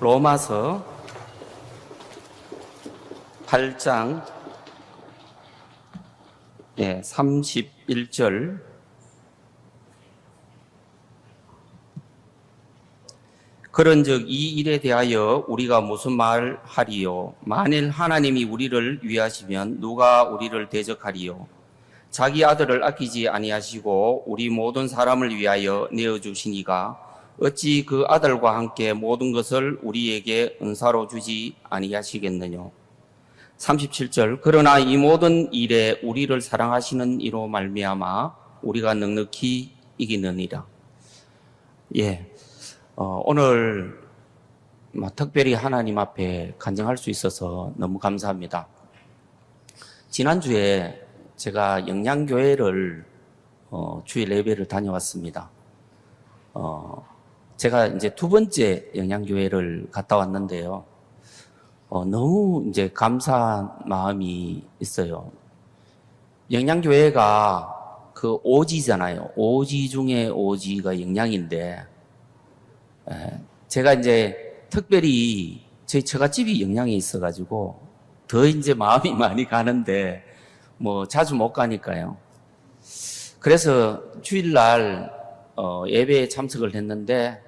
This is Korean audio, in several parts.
로마서 8장 31절 그런즉 이 일에 대하여 우리가 무슨 말하리요? 만일 하나님이 우리를 위하시면 누가 우리를 대적하리요? 자기 아들을 아끼지 아니하시고 우리 모든 사람을 위하여 내어주시니가 어찌 그 아들과 함께 모든 것을 우리에게 은사로 주지 아니하시겠느냐. 37절 그러나 이 모든 일에 우리를 사랑하시는 이로 말미암아 우리가 넉넉히 이기느니라. 오늘 특별히 하나님 앞에 간증할 수 있어서 너무 감사합니다. 지난주에 제가 영양교회를 주일 예배를 다녀왔습니다. 제가 이제 두 번째 영양교회를 갔다 왔는데요. 너무 이제 감사한 마음이 있어요. 영양교회가 그 오지잖아요. 오지 중에 오지가 영양인데, 제가 이제 특별히 저희 처갓집이 영양에 있어가지고 더 이제 마음이 많이 가는데, 자주 못 가니까요. 그래서 주일날 예배에 참석을 했는데,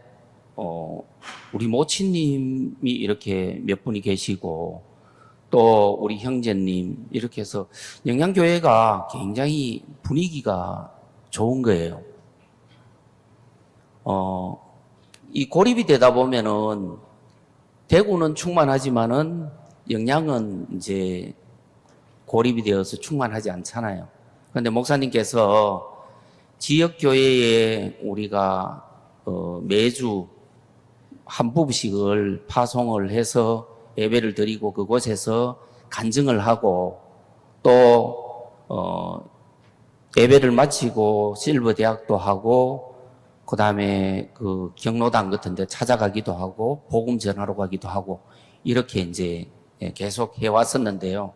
우리 모친님이 이렇게 몇 분이 계시고, 또 우리 형제님, 이렇게 해서 영양교회가 굉장히 분위기가 좋은 거예요. 이 고립이 되다 보면은, 대구는 충만하지만은, 영양은 이제 고립이 되어서 충만하지 않잖아요. 그런데 목사님께서 지역교회에 우리가 매주 한 부부씩을 파송을 해서 예배를 드리고 그곳에서 간증을 하고 또 예배를 마치고 실버 대학도 하고 그 다음에 그 경로당 같은 데 찾아가기도 하고 복음 전하러 가기도 하고 이렇게 이제 계속 해왔었는데요.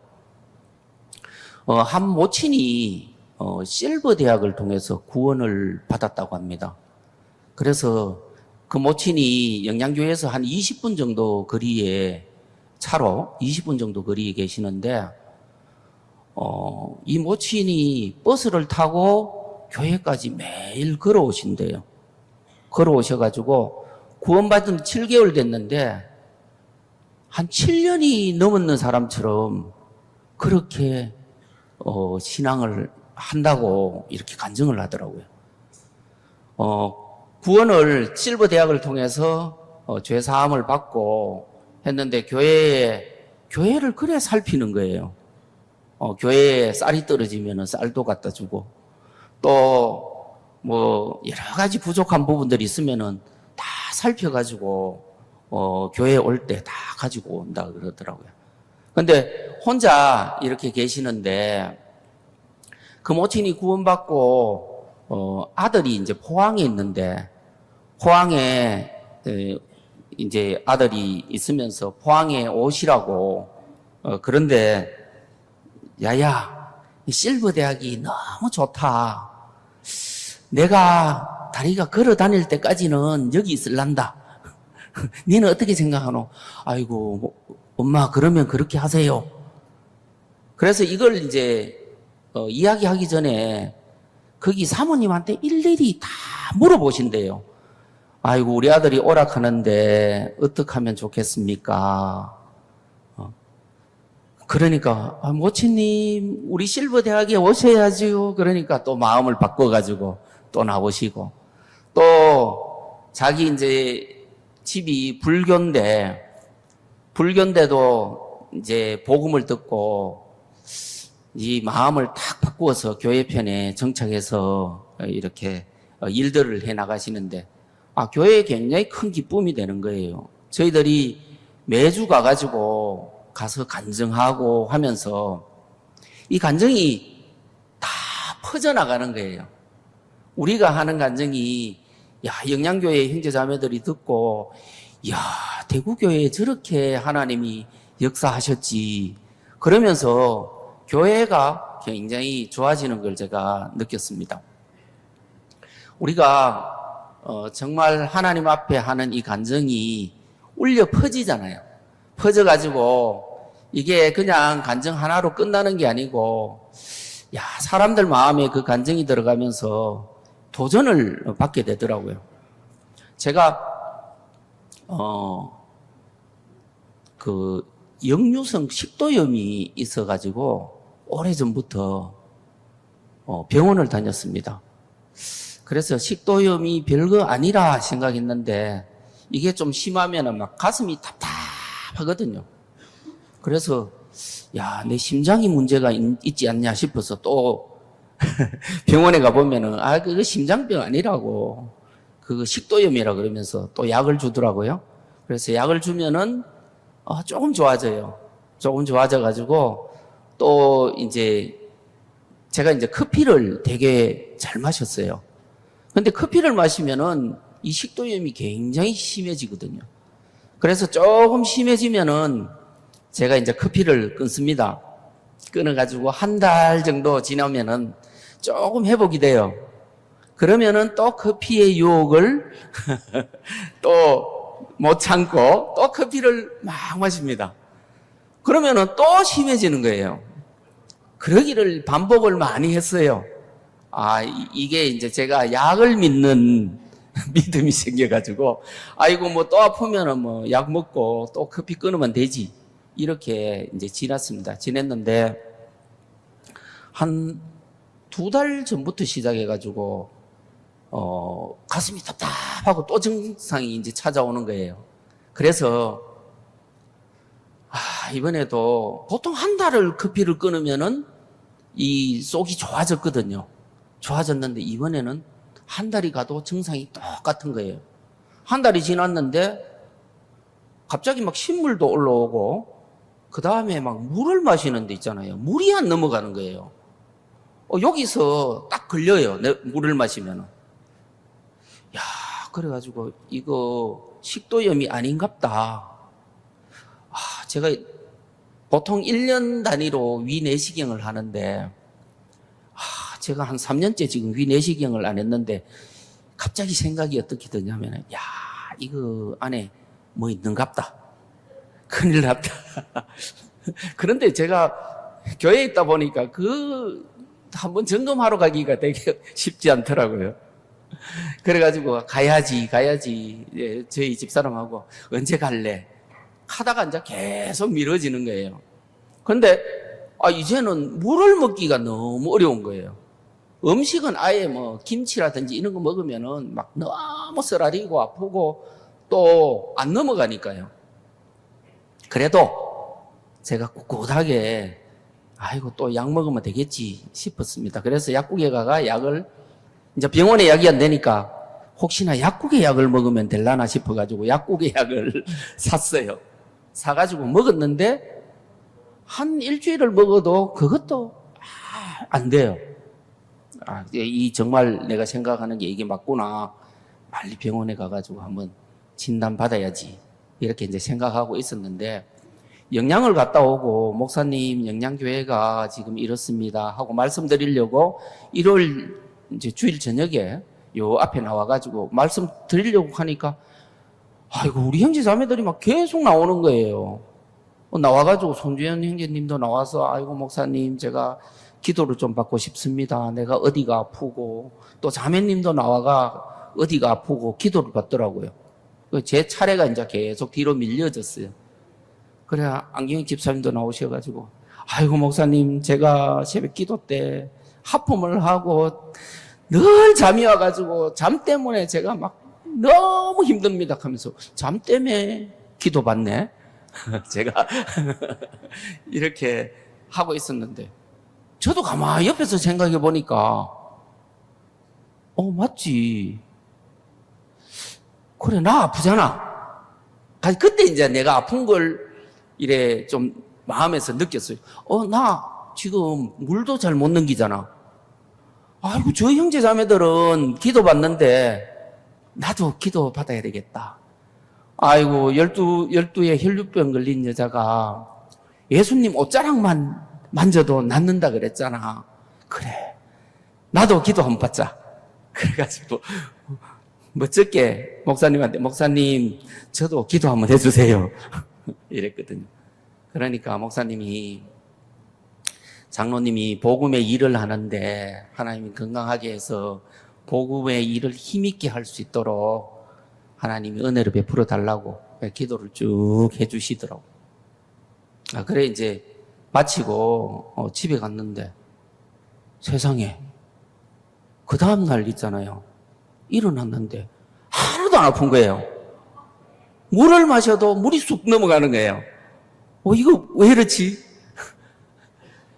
한 모친이 실버 대학을 통해서 구원을 받았다고 합니다. 그래서 그 모친이 영양교회에서 한 20분 정도 거리에 차로 20분 정도 거리에 계시는데 이 모친이 버스를 타고 교회까지 매일 걸어오신대요. 걸어오셔가지고 구원받은 7개월 됐는데 한 7년이 넘었는 사람처럼 그렇게 신앙을 한다고 이렇게 간증을 하더라고요. 구원을 실버 대학을 통해서 죄 사함을 받고 했는데 교회를 그래 살피는 거예요. 교회에 쌀이 떨어지면 쌀도 갖다 주고 또 여러 가지 부족한 부분들이 있으면은 다 살펴가지고 교회에 올 때 다 가지고 온다 그러더라고요. 근데 혼자 이렇게 계시는데 그 모친이 구원받고 아들이 이제 포항에 있는데 포항에 이제 아들이 있으면서 포항에 오시라고 그런데 야야 실버 대학이 너무 좋다. 내가 다리가 걸어 다닐 때까지는 여기 있을란다. 니는 어떻게 생각하노? 아이고 엄마 그러면 그렇게 하세요. 그래서 이걸 이제 이야기하기 전에 거기 사모님한테 일일이 다 물어보신대요. 아이고 우리 아들이 오락하는데 어떻게 하면 좋겠습니까? 그러니까 모친님 우리 실버 대학에 오셔야지요. 그러니까 또 마음을 바꿔가지고 또 나오시고 또 자기 이제 집이 불교인데도 이제 복음을 듣고 이 마음을 탁 바꾸어서 교회 편에 정착해서 이렇게 일들을 해 나가시는데 교회에 굉장히 큰 기쁨이 되는 거예요. 저희들이 매주 가서 간증하고 하면서 이 간증이 다 퍼져나가는 거예요. 우리가 하는 간증이 영양교회 형제자매들이 듣고 대구교회에 저렇게 하나님이 역사하셨지 그러면서 교회가 굉장히 좋아지는 걸 제가 느꼈습니다. 우리가 정말 하나님 앞에 하는 이 간증이 울려 퍼지잖아요. 퍼져가지고 이게 그냥 간증 하나로 끝나는 게 아니고 야, 사람들 마음에 그 간증이 들어가면서 도전을 받게 되더라고요. 제가 그 역류성 식도염이 있어가지고 오래전부터 병원을 다녔습니다. 그래서 식도염이 별거 아니라 생각했는데 이게 좀 심하면은 막 가슴이 답답하거든요. 그래서 야, 내 심장이 문제가 있지 않냐 싶어서 또 병원에 가보면은 그거 심장병 아니라고 그거 식도염이라 그러면서 또 약을 주더라고요. 그래서 약을 주면은 조금 좋아져요. 조금 좋아져가지고 또 이제 제가 이제 커피를 되게 잘 마셨어요. 근데 커피를 마시면은 이 식도염이 굉장히 심해지거든요. 그래서 조금 심해지면은 제가 이제 커피를 끊습니다. 끊어가지고 한 달 정도 지나면은 조금 회복이 돼요. 그러면은 또 커피의 유혹을 또 못 참고 또 커피를 막 마십니다. 그러면은 또 심해지는 거예요. 그러기를 반복을 많이 했어요. 이게 이제 제가 약을 믿는 믿음이 생겨가지고, 아이고, 뭐 또 아프면은 뭐 약 먹고 또 커피 끊으면 되지. 이렇게 이제 지냈는데, 한 2달 전부터 시작해가지고, 가슴이 답답하고 또 증상이 이제 찾아오는 거예요. 그래서, 이번에도 보통 한 달을 커피를 끊으면은 이 속이 좋아졌거든요. 좋아졌는데 이번에는 한 달이 가도 증상이 똑같은 거예요. 한 달이 지났는데 갑자기 막 신물도 올라오고 그 다음에 막 물을 마시는 데 있잖아요. 물이 안 넘어가는 거예요. 여기서 딱 걸려요. 물을 마시면은. 야, 그래가지고 이거 식도염이 아닌갑다. 제가 보통 1년 단위로 위내시경을 하는데 제가 한 3년째 지금 위내시경을 안 했는데 갑자기 생각이 어떻게 드냐면 야, 이거 안에 뭐 있는갑다. 큰일 났다. 그런데 제가 교회에 있다 보니까 한번 점검하러 가기가 되게 쉽지 않더라고요. 그래가지고 가야지. 예, 저희 집사람하고 언제 갈래? 하다가 이제 계속 미뤄지는 거예요. 근데 이제는 물을 먹기가 너무 어려운 거예요. 음식은 아예 뭐 김치라든지 이런 거 먹으면은 막 너무 쓰라리고 아프고 또 안 넘어가니까요. 그래도 제가 꿋꿋하게 또 약 먹으면 되겠지 싶었습니다. 그래서 약국에 가가 약을 이제 병원에 약이 안 되니까 혹시나 약국에 약을 먹으면 될라나 싶어가지고 약국에 약을 샀어요. 사가지고 먹었는데 한 일주일을 먹어도 그것도 안 돼요. 이 정말 내가 생각하는 게 이게 맞구나. 빨리 병원에 가가지고 한번 진단 받아야지. 이렇게 이제 생각하고 있었는데 영양을 갔다 오고 목사님 영양교회가 지금 이렇습니다 하고 말씀드리려고 1월 이제 주일 저녁에 요 앞에 나와가지고 말씀드리려고 하니까 우리 형제 자매들이 막 계속 나오는 거예요. 나와가지고 손주현 형제님도 나와서 목사님 제가 기도를 좀 받고 싶습니다. 내가 어디가 아프고 또 자매님도 나와가 어디가 아프고 기도를 받더라고요. 제 차례가 이제 계속 뒤로 밀려졌어요. 그래 안경희 집사님도 나오셔가지고 목사님 제가 새벽 기도 때 하품을 하고 늘 잠이 와가지고 잠 때문에 제가 막 너무 힘듭니다 하면서 잠 때문에 기도 받네. 제가 이렇게 하고 있었는데 저도 가만히 옆에서 생각해 보니까 맞지. 그래 나 아프잖아. 그때 이제 내가 아픈 걸 이래 좀 마음에서 느꼈어요. 나 지금 물도 잘 못 넘기잖아. 저 형제 자매들은 기도 받는데 나도 기도 받아야 되겠다. 12에 혈류병 걸린 여자가 예수님 옷자락만 만져도 낫는다 그랬잖아. 그래. 나도 기도 한번 받자. 그래가지고 멋쩍게 목사님한테 목사님 저도 기도 한번 해주세요. 이랬거든요. 그러니까 목사님이 장로님이 복음의 일을 하는데 하나님이 건강하게 해서 복음의 일을 힘있게 할 수 있도록 하나님이 은혜를 베풀어 달라고 기도를 쭉 해주시더라고. 그래 이제 마치고 집에 갔는데 세상에 그 다음날 있잖아요. 일어났는데 하나도 안 아픈 거예요. 물을 마셔도 물이 쑥 넘어가는 거예요. 이거 왜 이렇지?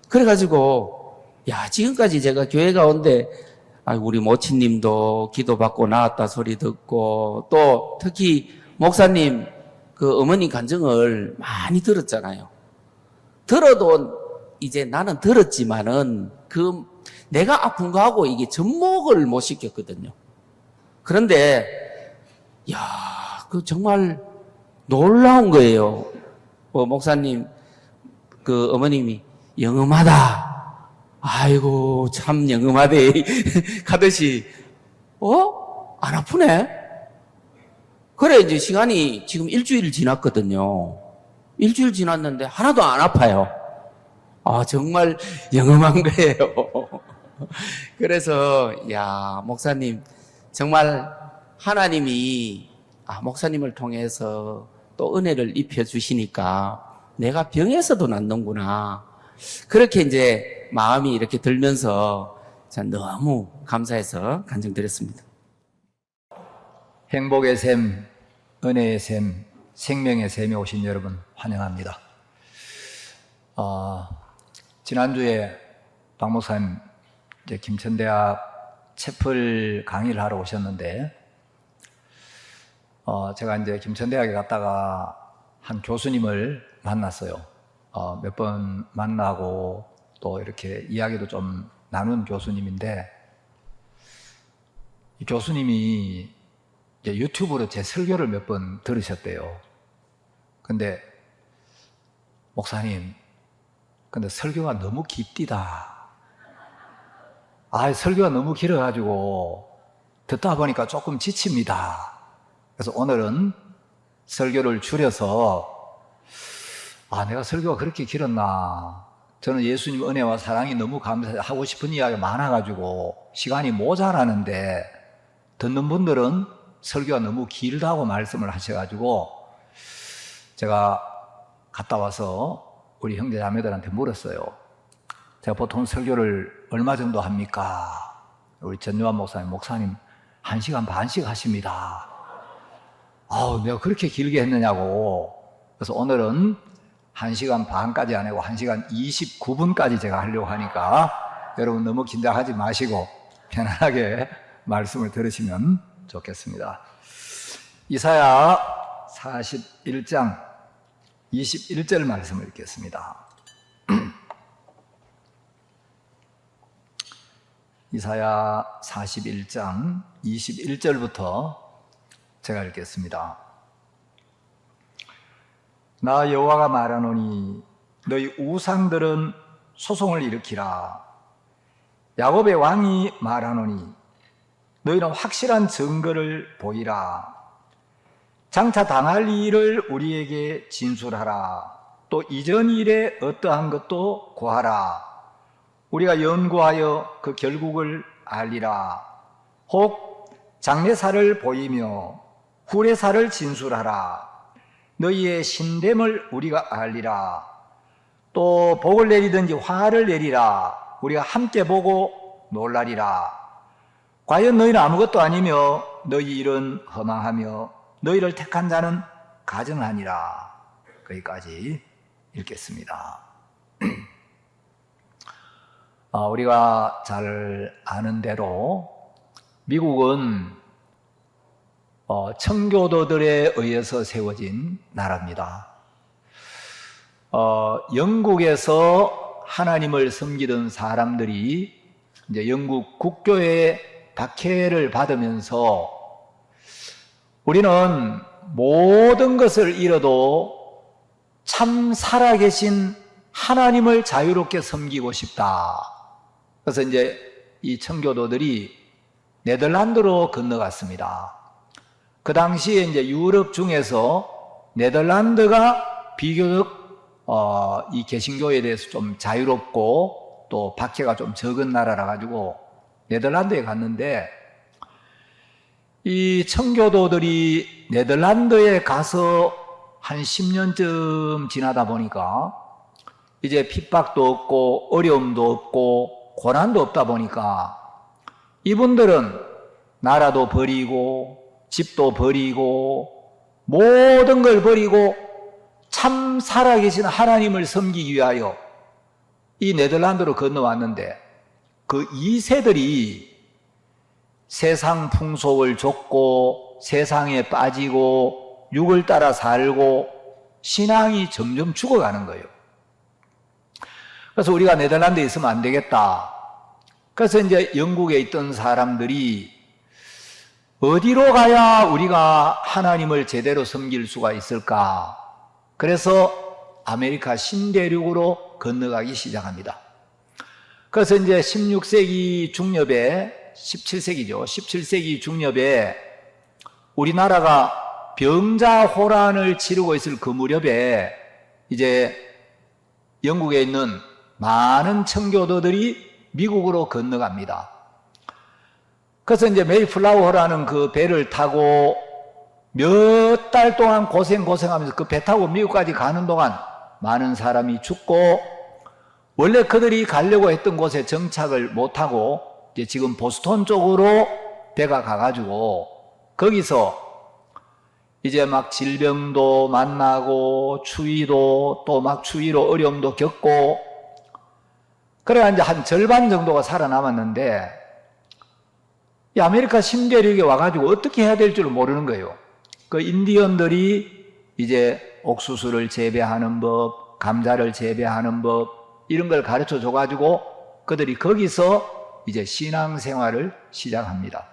그래가지고 지금까지 제가 교회 가운데 우리 모친님도 기도받고 나았다 소리 듣고 또 특히 목사님 그 어머니 간증을 많이 들었잖아요. 들어도 이제 나는 들었지만은 내가 아픈 거하고 이게 접목을 못 시켰거든요. 그런데 그 정말 놀라운 거예요. 목사님 그 어머님이 영음하다. 아이고 참 영음하대 가듯이 안 아프네? 그래 이제 시간이 지금 일주일 지났거든요. 일주일 지났는데 하나도 안 아파요. 정말 영음한 거예요. 그래서 목사님 정말 하나님이 목사님을 통해서 또 은혜를 입혀 주시니까 내가 병에서도 낫는구나. 그렇게 이제 마음이 이렇게 들면서 너무 감사해서 간증드렸습니다. 행복의 샘, 은혜의 샘, 생명의 샘에 오신 여러분 환영합니다. 지난주에 박 목사님 이제 김천대학 채플 강의를 하러 오셨는데 제가 이제 김천대학에 갔다가 한 교수님을 만났어요. 몇 번 만나고 또 이렇게 이야기도 좀 나눈 교수님인데 이 교수님이 이제 유튜브로 제 설교를 몇 번 들으셨대요. 근데 목사님, 근데 설교가 너무 깊디다. 설교가 너무 길어가지고 듣다 보니까 조금 지칩니다. 그래서 오늘은 설교를 줄여서 내가 설교가 그렇게 길었나. 저는 예수님 은혜와 사랑이 너무 감사하고 싶은 이야기가 많아가지고 시간이 모자라는데 듣는 분들은 설교가 너무 길다고 말씀을 하셔가지고 제가 갔다 와서 우리 형제 자매들한테 물었어요. 제가 보통 설교를 얼마 정도 합니까? 우리 전요한 목사님 1시간 반씩 하십니다. 내가 그렇게 길게 했느냐고. 그래서 오늘은 1시간 반까지 안 하고 1시간 29분까지 제가 하려고 하니까 여러분 너무 긴장하지 마시고 편안하게 말씀을 들으시면 좋겠습니다. 이사야 41장 21절 말씀을 읽겠습니다. 이사야 41장 21절부터 제가 읽겠습니다. 나 여호와가 말하노니 너희 우상들은 소송을 일으키라. 야곱의 왕이 말하노니 너희는 확실한 증거를 보이라. 장차 당할 일을 우리에게 진술하라. 또 이전 일에 어떠한 것도 고하라. 우리가 연구하여 그 결국을 알리라. 혹 장래사를 보이며 후래사를 진술하라. 너희의 신됨을 우리가 알리라. 또 복을 내리든지 화를 내리라. 우리가 함께 보고 놀라리라. 과연 너희는 아무것도 아니며 너희 일은 허망하며 너희를 택한 자는 가증하니라. 거기까지 읽겠습니다. 우리가 잘 아는 대로 미국은 청교도들에 의해서 세워진 나라입니다. 영국에서 하나님을 섬기던 사람들이 이제 영국 국교의 박해를 받으면서 우리는 모든 것을 잃어도 참 살아계신 하나님을 자유롭게 섬기고 싶다. 그래서 이제 이 청교도들이 네덜란드로 건너갔습니다. 그 당시에 이제 유럽 중에서 네덜란드가 비교적 이 개신교에 대해서 좀 자유롭고 또 박해가 좀 적은 나라라 가지고 네덜란드에 갔는데, 이 청교도들이 네덜란드에 가서 한 10년쯤 지나다 보니까 이제 핍박도 없고 어려움도 없고 고난도 없다 보니까 이분들은 나라도 버리고 집도 버리고 모든 걸 버리고 참 살아계신 하나님을 섬기기 위하여 이 네덜란드로 건너왔는데, 그 2세들이 세상 풍속을 좇고 세상에 빠지고 육을 따라 살고 신앙이 점점 죽어가는 거예요. 그래서 우리가 네덜란드에 있으면 안 되겠다. 그래서 이제 영국에 있던 사람들이 어디로 가야 우리가 하나님을 제대로 섬길 수가 있을까? 그래서 아메리카 신대륙으로 건너가기 시작합니다. 그래서 이제 16세기 중엽에, 17세기죠. 17세기 중엽에 우리나라가 병자호란을 치르고 있을 그 무렵에 이제 영국에 있는 많은 청교도들이 미국으로 건너갑니다. 그래서 이제 메이플라워라는 그 배를 타고 몇 달 동안 고생하면서 그 배 타고 미국까지 가는 동안 많은 사람이 죽고, 원래 그들이 가려고 했던 곳에 정착을 못하고 이제 지금 보스턴 쪽으로 배가 가가지고 거기서 이제 막 질병도 만나고 추위도 또 막 추위로 어려움도 겪고, 그래야 이제 한 절반 정도가 살아남았는데, 이 아메리카 신대륙에 와가지고 어떻게 해야 될 줄 모르는 거예요. 그 인디언들이 이제 옥수수를 재배하는 법, 감자를 재배하는 법, 이런 걸 가르쳐 줘가지고 그들이 거기서 이제 신앙생활을 시작합니다.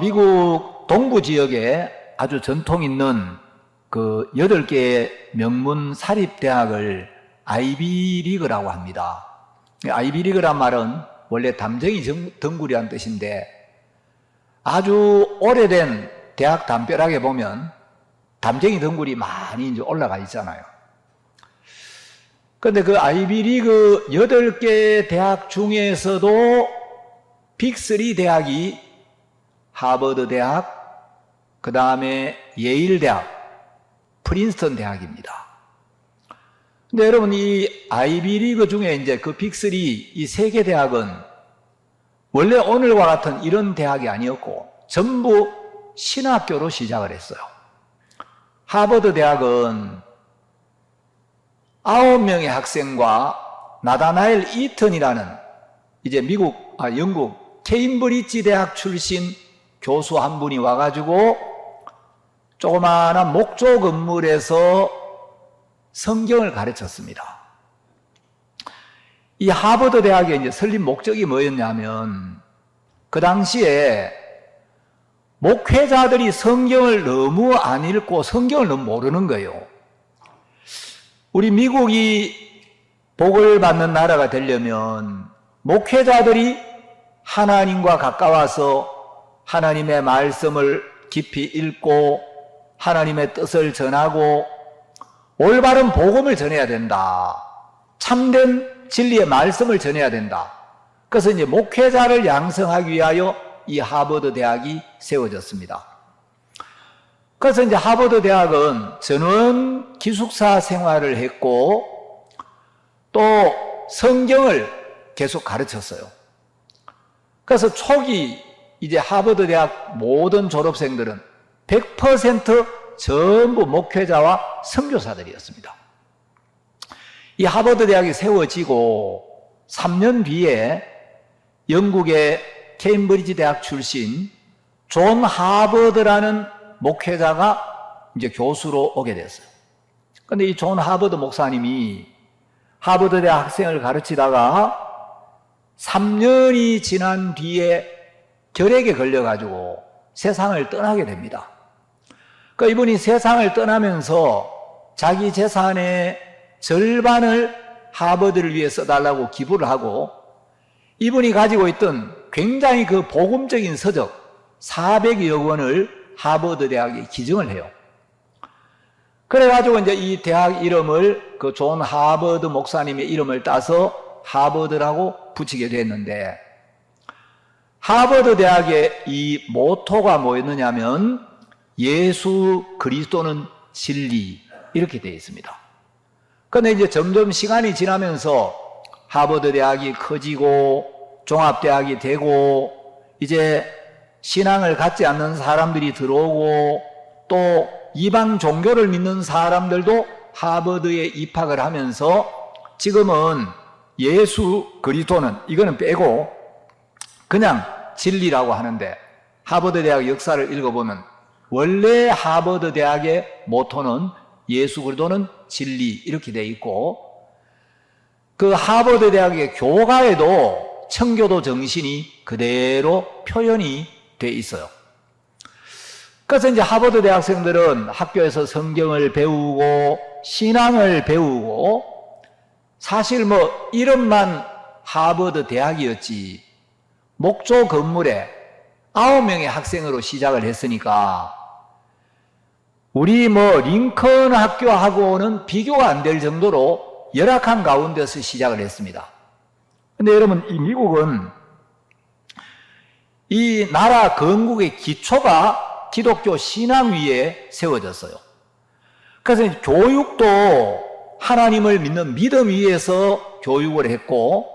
미국 동부 지역에 아주 전통 있는 그 8개의 명문 사립대학을 아이비리그라고 합니다. 아이비리그란 말은 원래 담쟁이 덩굴이라는 뜻인데, 아주 오래된 대학 담벼락에 보면 담쟁이 덩굴이 많이 이제 올라가 있잖아요. 그런데 그 아이비리그 8개 대학 중에서도 빅3 대학이 하버드 대학, 그 다음에 예일 대학, 프린스턴 대학입니다. 근데 여러분, 이 아이비리그 중에 이제 그 빅3, 이 3개 대학은 원래 오늘과 같은 이런 대학이 아니었고 전부 신학교로 시작을 했어요. 하버드 대학은 9명의 학생과 나다나엘 이턴이라는 이제 영국 케임브리지 대학 출신 교수 한 분이 와가지고 조그마한 목조 건물에서 성경을 가르쳤습니다. 이 하버드 대학의 이제 설립 목적이 뭐였냐면, 그 당시에 목회자들이 성경을 너무 안 읽고 성경을 너무 모르는 거예요. 우리 미국이 복을 받는 나라가 되려면 목회자들이 하나님과 가까워서 하나님의 말씀을 깊이 읽고 하나님의 뜻을 전하고 올바른 복음을 전해야 된다. 참된 진리의 말씀을 전해야 된다. 그래서 이제 목회자를 양성하기 위하여 이 하버드 대학이 세워졌습니다. 그래서 이제 하버드 대학은 전원 기숙사 생활을 했고 또 성경을 계속 가르쳤어요. 그래서 초기 이제 하버드 대학 모든 졸업생들은 100% 전부 목회자와 선교사들이었습니다. 이 하버드 대학이 세워지고 3년 뒤에 영국의 케임브리지 대학 출신 존 하버드라는 목회자가 이제 교수로 오게 됐어요. 그런데 이 존 하버드 목사님이 하버드 대학 학생을 가르치다가 3년이 지난 뒤에 결핵에 걸려가지고 세상을 떠나게 됩니다. 그러니까 이분이 세상을 떠나면서 자기 재산의 절반을 하버드를 위해 써달라고 기부를 하고, 이분이 가지고 있던 굉장히 그 복음적인 서적 400여 원을 하버드 대학에 기증을 해요. 그래가지고 이제 이 대학 이름을 그 존 하버드 목사님의 이름을 따서 하버드라고 붙이게 됐는데, 하버드 대학의 이 모토가 뭐였느냐면 예수 그리스도는 진리, 이렇게 되어 있습니다. 그런데 이제 점점 시간이 지나면서 하버드 대학이 커지고 종합대학이 되고 이제 신앙을 갖지 않는 사람들이 들어오고 또 이방 종교를 믿는 사람들도 하버드에 입학을 하면서 지금은 예수 그리스도는, 이거는 빼고 그냥 진리라고 하는데, 하버드 대학 역사를 읽어보면 원래 하버드 대학의 모토는 예수 그리스도는 진리, 이렇게 돼 있고, 그 하버드 대학의 교가에도 청교도 정신이 그대로 표현이 돼 있어요. 그래서 이제 하버드 대학생들은 학교에서 성경을 배우고 신앙을 배우고, 사실 뭐 이름만 하버드 대학이었지 목조 건물에 9명의 학생으로 시작을 했으니까 우리 뭐 링컨 학교하고는 비교가 안 될 정도로 열악한 가운데서 시작을 했습니다. 근데 여러분, 이 미국은 이 나라 건국의 기초가 기독교 신앙 위에 세워졌어요. 그래서 교육도 하나님을 믿는 믿음 위에서 교육을 했고,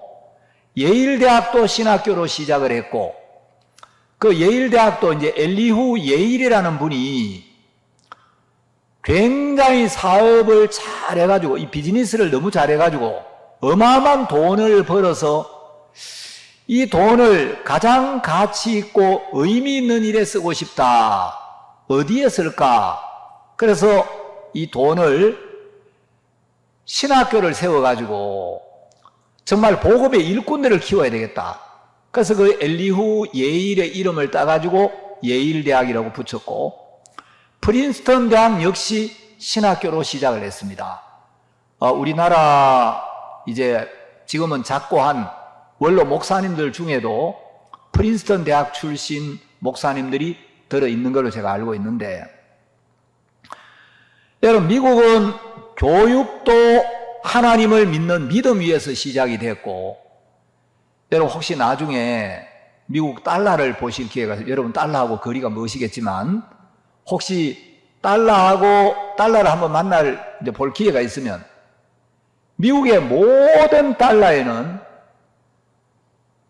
예일대학도 신학교로 시작을 했고, 그 예일대학도 이제 엘리후 예일이라는 분이 굉장히 사업을 잘해가지고, 이 비즈니스를 너무 잘해가지고 어마어마한 돈을 벌어서 이 돈을 가장 가치 있고 의미 있는 일에 쓰고 싶다. 어디에 쓸까? 그래서 이 돈을 신학교를 세워가지고 정말 복음의 일꾼들을 키워야 되겠다. 그래서 그 엘리후 예일의 이름을 따가지고 예일대학이라고 붙였고, 프린스턴 대학 역시 신학교로 시작을 했습니다. 우리나라 이제 지금은 작고한 원로 목사님들 중에도 프린스턴 대학 출신 목사님들이 들어있는 걸로 제가 알고 있는데, 여러분, 미국은 교육도 하나님을 믿는 믿음 위에서 시작이 됐고, 여러분 혹시 나중에 미국 달러를 보실 기회가 있어요. 여러분 달러하고 거리가 멀으시겠지만 혹시 달러를 한번 볼 기회가 있으면 미국의 모든 달러에는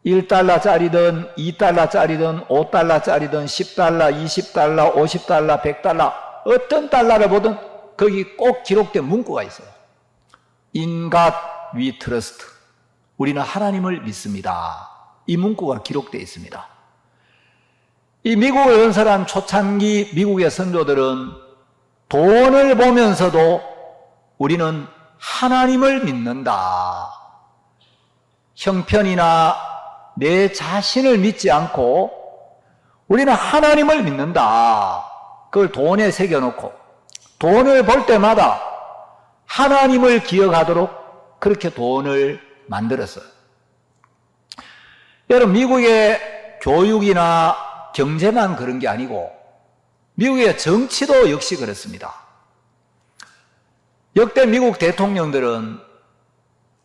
1달러짜리든 2달러짜리든 5달러짜리든 10달러, 20달러, 50달러, 100달러 어떤 달러를 보든 거기 꼭 기록된 문구가 있어요. In God we trust. 우리는 하나님을 믿습니다. 이 문구가 기록되어 있습니다. 이 미국을 연설한 초창기 미국의 선조들은 돈을 보면서도 우리는 하나님을 믿는다. 형편이나 내 자신을 믿지 않고 우리는 하나님을 믿는다. 그걸 돈에 새겨놓고 돈을 볼 때마다 하나님을 기억하도록 그렇게 돈을 만들었어요. 여러분, 미국의 교육이나 경제만 그런 게 아니고 미국의 정치도 역시 그렇습니다. 역대 미국 대통령들은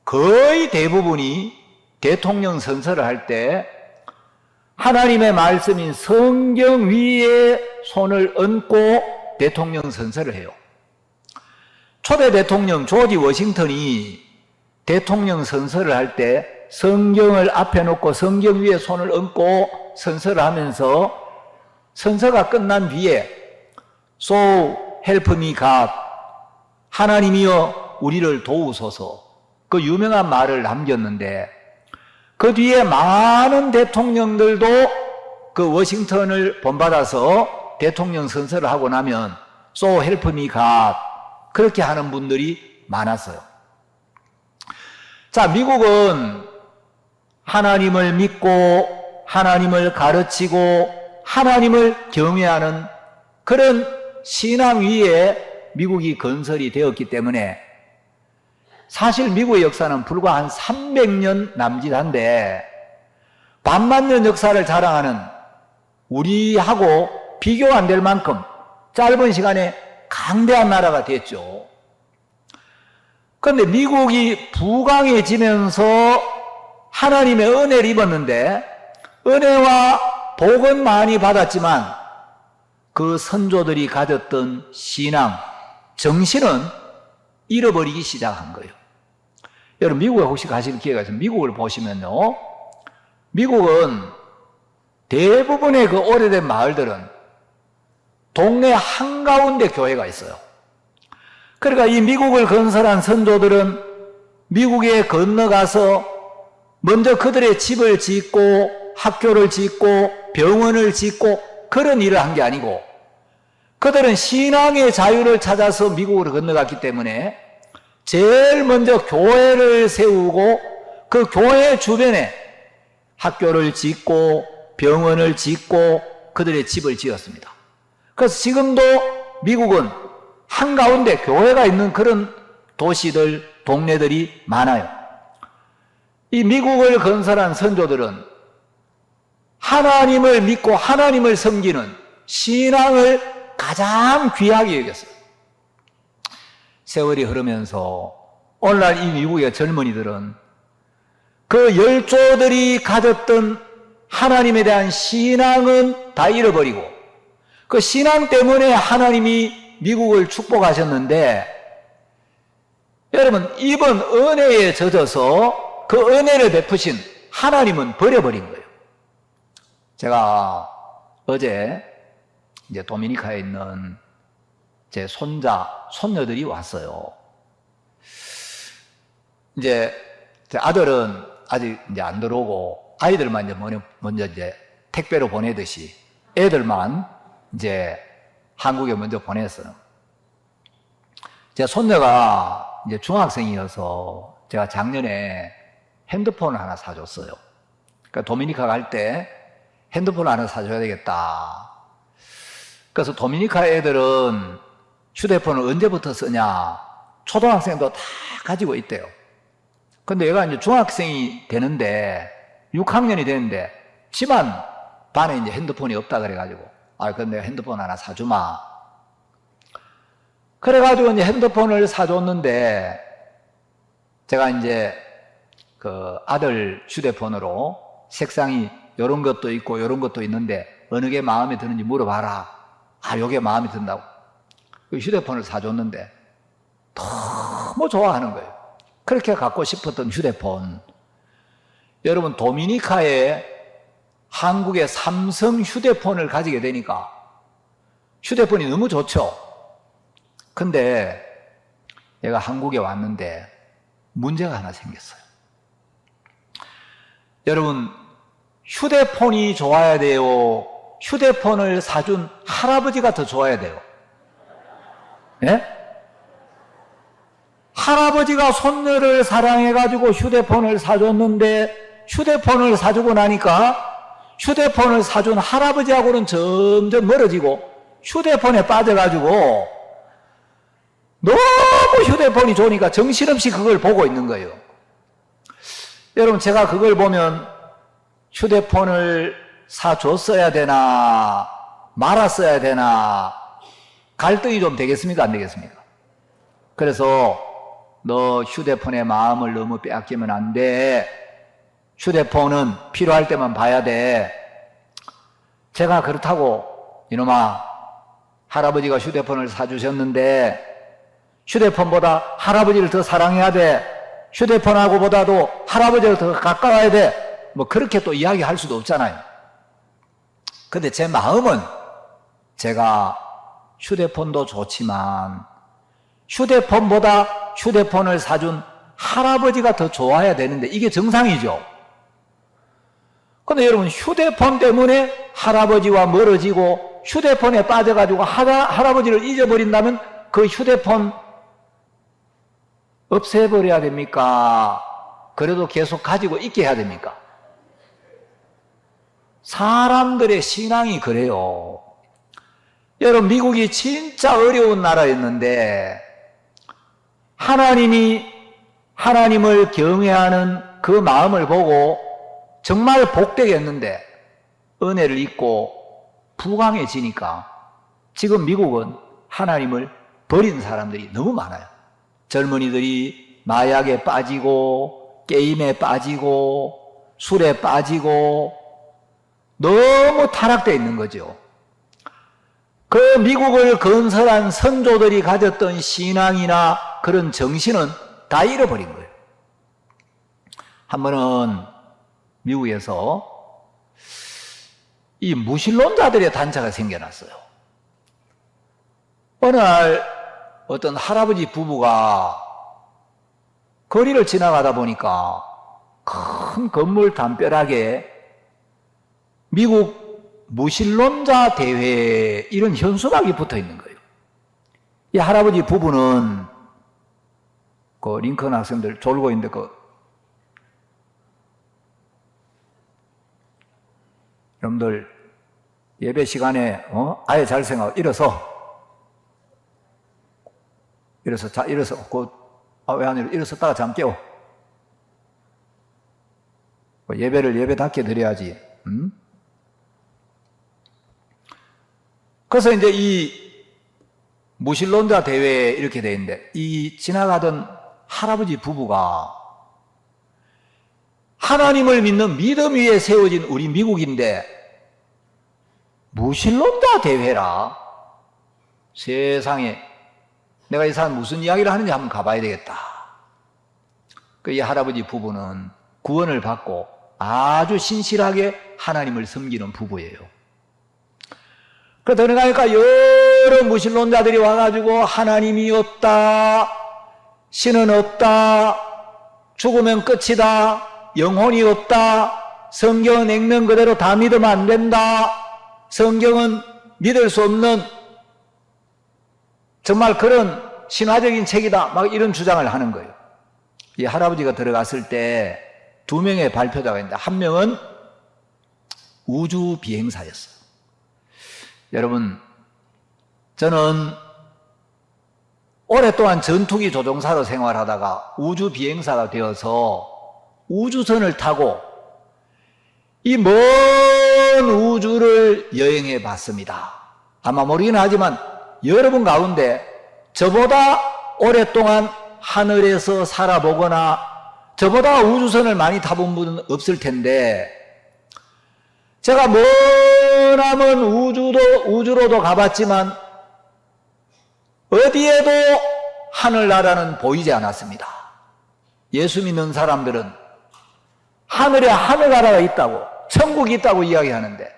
거의 대부분이 대통령 선서를 할 때 하나님의 말씀인 성경 위에 손을 얹고 대통령 선서를 해요. 초대 대통령 조지 워싱턴이 대통령 선서를 할 때 성경을 앞에 놓고 성경 위에 손을 얹고 선서를 하면서 선서가 끝난 뒤에 So help me God, 하나님이여 우리를 도우소서, 그 유명한 말을 남겼는데, 그 뒤에 많은 대통령들도 그 워싱턴을 본받아서 대통령 선서를 하고 나면 So help me God, 그렇게 하는 분들이 많았어요. 자, 미국은 하나님을 믿고 하나님을 가르치고 하나님을 경외하는 그런 신앙 위에 미국이 건설이 되었기 때문에 사실 미국의 역사는 불과 한 300년 남짓한데 반만 년 역사를 자랑하는 우리하고 비교 안 될 만큼 짧은 시간에 강대한 나라가 됐죠. 그런데 미국이 부강해지면서 하나님의 은혜를 입었는데 은혜와 복은 많이 받았지만 그 선조들이 가졌던 신앙, 정신은 잃어버리기 시작한 거예요. 여러분 미국에 혹시 가실 기회가 있으면 미국을 보시면요, 미국은 대부분의 그 오래된 마을들은 동네 한가운데 교회가 있어요. 그러니까 이 미국을 건설한 선조들은 미국에 건너가서 먼저 그들의 집을 짓고 학교를 짓고 병원을 짓고 그런 일을 한 게 아니고 그들은 신앙의 자유를 찾아서 미국으로 건너갔기 때문에 제일 먼저 교회를 세우고 그 교회 주변에 학교를 짓고 병원을 짓고 그들의 집을 지었습니다. 그래서 지금도 미국은 한가운데 교회가 있는 그런 도시들, 동네들이 많아요. 이 미국을 건설한 선조들은 하나님을 믿고 하나님을 섬기는 신앙을 가장 귀하게 여겼어요. 세월이 흐르면서 오늘날 이 미국의 젊은이들은 그 열조들이 가졌던 하나님에 대한 신앙은 다 잃어버리고 그 신앙 때문에 하나님이 미국을 축복하셨는데 여러분 이번 은혜에 젖어서 그 은혜를 베푸신 하나님은 버려버린 거예요. 제가 어제 이제 도미니카에 있는 제 손녀들이 왔어요. 이제 제 아들은 아직 이제 안 들어오고 아이들만 이제 먼저 이제 택배로 보내듯이 애들만 이제 한국에 먼저 보냈어요. 제 손녀가 이제 중학생이어서 제가 작년에 핸드폰을 하나 사줬어요. 그러니까 도미니카 갈 때 핸드폰 하나 사줘야 되겠다. 그래서 도미니카 애들은 휴대폰을 언제부터 쓰냐? 초등학생도 다 가지고 있대요. 근데 얘가 이제 중학생이 되는데 6학년이 되는데 집안 반에 이제 핸드폰이 없다 그래가지고 그럼 내가 핸드폰 하나 사주마. 그래가지고 이제 핸드폰을 사줬는데 제가 이제 그 아들 휴대폰으로 색상이 이런 것도 있고 이런 것도 있는데 어느 게 마음에 드는지 물어봐라. 요게 마음에 든다고. 그 휴대폰을 사줬는데 너무 좋아하는 거예요. 그렇게 갖고 싶었던 휴대폰. 여러분 도미니카에 한국의 삼성 휴대폰을 가지게 되니까 휴대폰이 너무 좋죠. 근데 얘가 한국에 왔는데 문제가 하나 생겼어요. 여러분 휴대폰이 좋아야 돼요? 휴대폰을 사준 할아버지가 더 좋아야 돼요? 예? 할아버지가 손녀를 사랑해가지고 휴대폰을 사줬는데 휴대폰을 사주고 나니까 휴대폰을 사준 할아버지하고는 점점 멀어지고 휴대폰에 빠져가지고 너무 휴대폰이 좋으니까 정신없이 그걸 보고 있는 거예요. 여러분 제가 그걸 보면 휴대폰을 사줬어야 되나 말았어야 되나 갈등이 좀 되겠습니까? 안 되겠습니까? 그래서 너 휴대폰에 마음을 너무 빼앗기면 안 돼. 휴대폰은 필요할 때만 봐야 돼. 제가 그렇다고 이놈아 할아버지가 휴대폰을 사주셨는데 휴대폰보다 할아버지를 더 사랑해야 돼. 휴대폰하고보다도 할아버지를 더 가까워야 돼. 뭐 그렇게 또 이야기할 수도 없잖아요. 근데 제 마음은 제가 휴대폰도 좋지만 휴대폰보다 휴대폰을 사준 할아버지가 더 좋아야 되는데 이게 정상이죠. 근데 여러분 휴대폰 때문에 할아버지와 멀어지고 휴대폰에 빠져가지고 할아버지를 잊어버린다면 그 휴대폰 없애버려야 됩니까? 그래도 계속 가지고 있게 해야 됩니까? 사람들의 신앙이 그래요. 여러분 미국이 진짜 어려운 나라였는데 하나님을 경외하는 그 마음을 보고 정말 복되게 했는데 은혜를 잊고 부강해지니까 지금 미국은 하나님을 버린 사람들이 너무 많아요. 젊은이들이 마약에 빠지고 게임에 빠지고 술에 빠지고 너무 타락되어 있는 거죠. 그 미국을 건설한 선조들이 가졌던 신앙이나 그런 정신은 다 잃어버린 거예요. 한 번은 미국에서 이 무신론자들의 단체가 생겨났어요. 어느 날 어떤 할아버지 부부가 거리를 지나가다 보니까 큰 건물 담벼락에 미국 무신론자 대회 이런 현수막이 붙어 있는 거예요. 이 할아버지 부부는 그 링컨 학생들 졸고 있는데 여러분들 예배 시간에 아예 잘 생각하고 일어서 왜 안 일어섰다가 잠 깨워. 예배를 예배답게 드려야지. 그래서 이제 이 무신론자 대회에 이렇게 돼 있는데, 이 지나가던 할아버지 부부가 하나님을 믿는 믿음 위에 세워진 우리 미국인데 무신론자 대회라. 세상에, 내가 이 사람 무슨 이야기를 하는지 한번 가봐야 되겠다. 이 할아버지 부부는 구원을 받고 아주 신실하게 하나님을 섬기는 부부예요. 그러다 들어가니까 여러 무신론자들이 와가지고 하나님이 없다, 신은 없다, 죽으면 끝이다, 영혼이 없다, 성경은 읽는 그대로 다 믿으면 안 된다, 성경은 믿을 수 없는 정말 그런 신화적인 책이다, 막 이런 주장을 하는 거예요. 이 할아버지가 들어갔을 때 2명의 발표자가 있는데, 한 명은 우주 비행사였어요. 여러분, 저는 오랫동안 전투기 조종사로 생활하다가 우주 비행사가 되어서 우주선을 타고 이 먼 우주를 여행해 봤습니다. 아마 모르긴 하지만 여러분 가운데 저보다 오랫동안 하늘에서 살아보거나 저보다 우주선을 많이 타본 분은 없을 텐데, 제가 머나먼 우주로도 가봤지만 어디에도 하늘나라는 보이지 않았습니다. 예수 믿는 사람들은 하늘에 하늘나라가 있다고, 천국이 있다고 이야기하는데,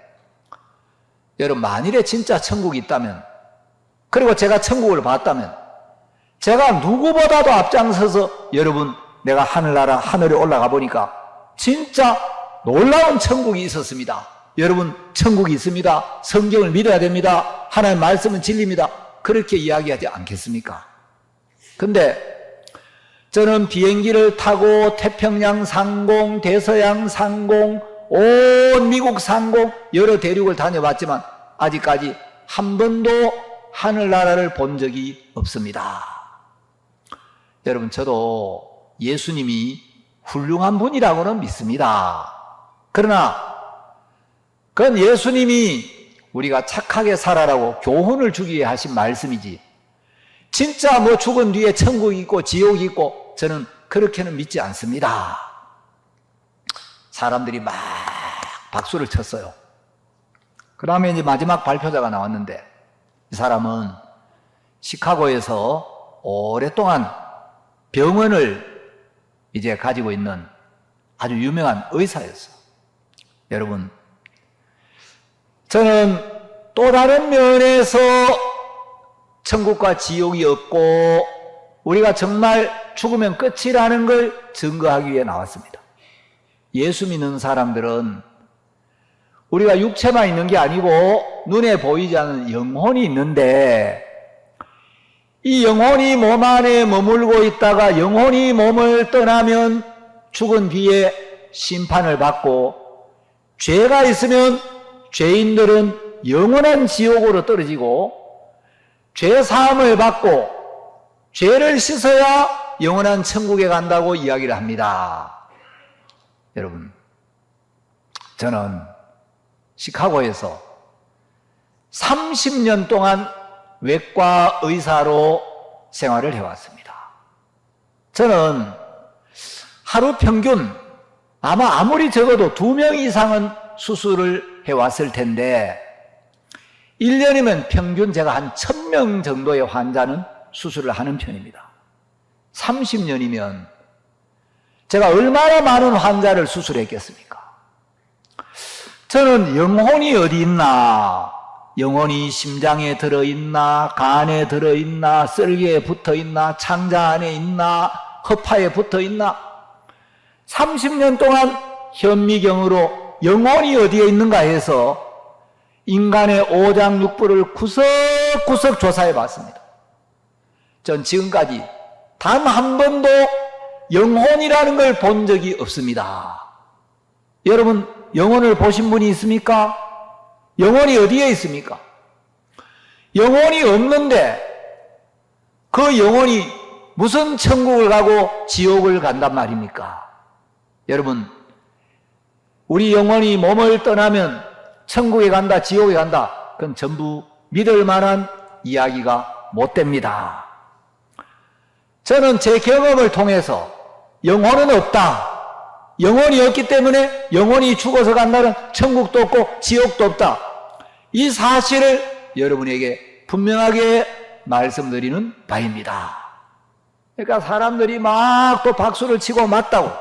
여러분, 만일에 진짜 천국이 있다면, 그리고 제가 천국을 봤다면 제가 누구보다도 앞장서서 여러분, 내가 하늘나라 하늘에 올라가 보니까 진짜 놀라운 천국이 있었습니다. 여러분, 천국이 있습니다. 성경을 믿어야 됩니다. 하나님의 말씀은 진리입니다. 그렇게 이야기하지 않겠습니까? 근데 저는 비행기를 타고 태평양 상공, 대서양 상공, 온 미국 상공, 여러 대륙을 다녀봤지만 아직까지 한 번도 하늘나라를 본 적이 없습니다. 여러분, 저도 예수님이 훌륭한 분이라고는 믿습니다. 그러나 그건 예수님이 우리가 착하게 살아라고 교훈을 주기 위해 하신 말씀이지, 진짜 뭐 죽은 뒤에 천국이 있고 지옥이 있고, 저는 그렇게는 믿지 않습니다. 사람들이 막 박수를 쳤어요. 그 다음에 이제 마지막 발표자가 나왔는데, 이 사람은 시카고에서 오랫동안 병원을 이제 가지고 있는 아주 유명한 의사였어요. 여러분, 저는 또 다른 면에서 천국과 지옥이 없고 우리가 정말 죽으면 끝이라는 걸 증거하기 위해 나왔습니다. 예수 믿는 사람들은 우리가 육체만 있는 게 아니고 눈에 보이지 않는 영혼이 있는데, 이 영혼이 몸 안에 머물고 있다가 영혼이 몸을 떠나면 죽은 뒤에 심판을 받고, 죄가 있으면 죄인들은 영원한 지옥으로 떨어지고, 죄 사함을 받고 죄를 씻어야 영원한 천국에 간다고 이야기를 합니다. 여러분, 저는 시카고에서 30년 동안 외과 의사로 생활을 해왔습니다. 저는 하루 평균 아무리 적어도 2명 이상은 수술을 해왔을 텐데 1년이면 평균 제가 한 1000명 정도의 환자는 수술을 하는 편입니다. 30년이면 제가 얼마나 많은 환자를 수술했겠습니까? 저는 영혼이 어디 있나, 영혼이 심장에 들어있나, 간에 들어있나, 썰기에 붙어있나, 창자 안에 있나, 허파에 붙어있나, 30년 동안 현미경으로 영혼이 어디에 있는가 해서 인간의 오장육부를 구석구석 조사해 봤습니다. 전 지금까지 단 한 번도 영혼이라는 걸 본 적이 없습니다. 여러분, 영혼을 보신 분이 있습니까? 영혼이 어디에 있습니까? 영혼이 없는데 그 영혼이 무슨 천국을 가고 지옥을 간단 말입니까? 여러분, 우리 영혼이 몸을 떠나면 천국에 간다, 지옥에 간다, 그건 전부 믿을 만한 이야기가 못 됩니다. 저는 제 경험을 통해서 영혼은 없다, 영혼이 없기 때문에 영혼이 죽어서 간다는 천국도 없고 지옥도 없다, 이 사실을 여러분에게 분명하게 말씀드리는 바입니다. 그러니까 사람들이 막 또 박수를 치고 맞다고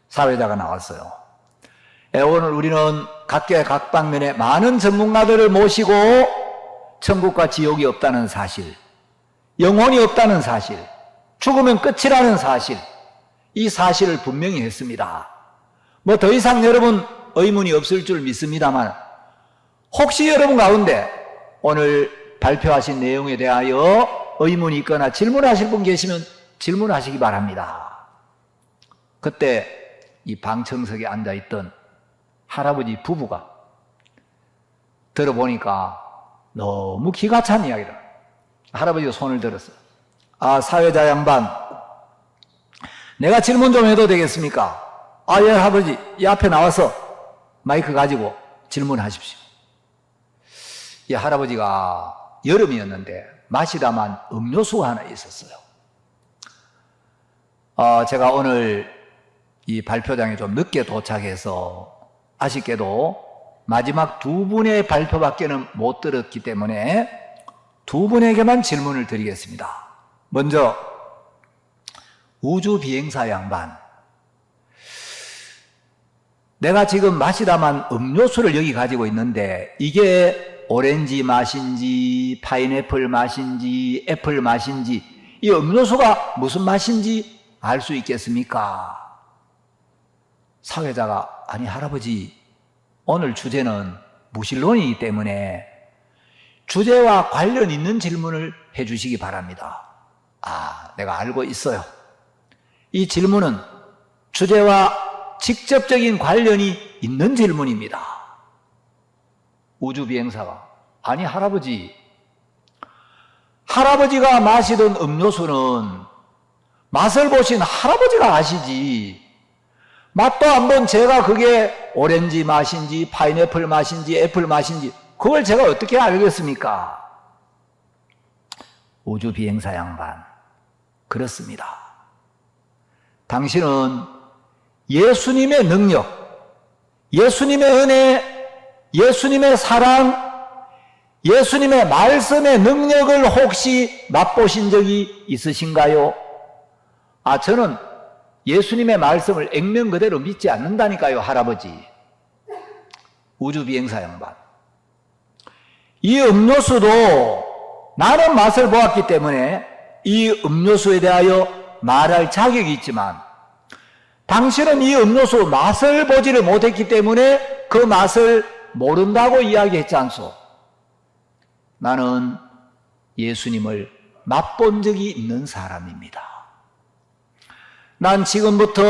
사회자가 나왔어요. 오늘 우리는 각계 각 방면에 많은 전문가들을 모시고 천국과 지옥이 없다는 사실, 영혼이 없다는 사실, 죽으면 끝이라는 사실, 이 사실을 분명히 했습니다. 뭐 더 이상 여러분 의문이 없을 줄 믿습니다만, 혹시 여러분 가운데 오늘 발표하신 내용에 대하여 의문이 있거나 질문하실 분 계시면 질문하시기 바랍니다. 그때 이 방청석에 앉아있던 할아버지 부부가 들어보니까 너무 기가 찬 이야기를, 할아버지가 손을 들었어요. 아, 사회자 양반, 내가 질문 좀 해도 되겠습니까? 아, 예, 할아버지, 이 앞에 나와서 마이크 가지고 질문하십시오. 이 할아버지가 여름이었는데 마시다만 음료수가 하나 있었어요. 제가 오늘 이 발표장에 좀 늦게 도착해서 아쉽게도 마지막 두 분의 발표밖에는 못 들었기 때문에 두 분에게만 질문을 드리겠습니다. 먼저 우주비행사 양반, 내가 지금 마시다만 음료수를 여기 가지고 있는데 이게 오렌지 맛인지 파인애플 맛인지 애플 맛인지 이 음료수가 무슨 맛인지 알 수 있겠습니까? 사회자가, 아니 할아버지, 오늘 주제는 무신론이기 때문에 주제와 관련 있는 질문을 해주시기 바랍니다. 아, 내가 알고 있어요. 이 질문은 주제와 직접적인 관련이 있는 질문입니다. 우주비행사가, 아니 할아버지가 마시던 음료수는 맛을 보신 할아버지가 아시지, 맛도 한번 제가 그게 오렌지 맛인지 파인애플 맛인지 애플 맛인지 그걸 제가 어떻게 알겠습니까? 우주비행사 양반, 그렇습니다. 당신은 예수님의 능력, 예수님의 은혜, 예수님의 사랑, 예수님의 말씀의 능력을 혹시 맛보신 적이 있으신가요? 아, 저는 예수님의 말씀을 액면 그대로 믿지 않는다니까요, 할아버지. 우주비행사 양반, 이 음료수도 나는 맛을 보았기 때문에 이 음료수에 대하여 말할 자격이 있지만 당신은 이 음료수 맛을 보지를 못했기 때문에 그 맛을 모른다고 이야기했지 않소? 나는 예수님을 맛본 적이 있는 사람입니다. 난 지금부터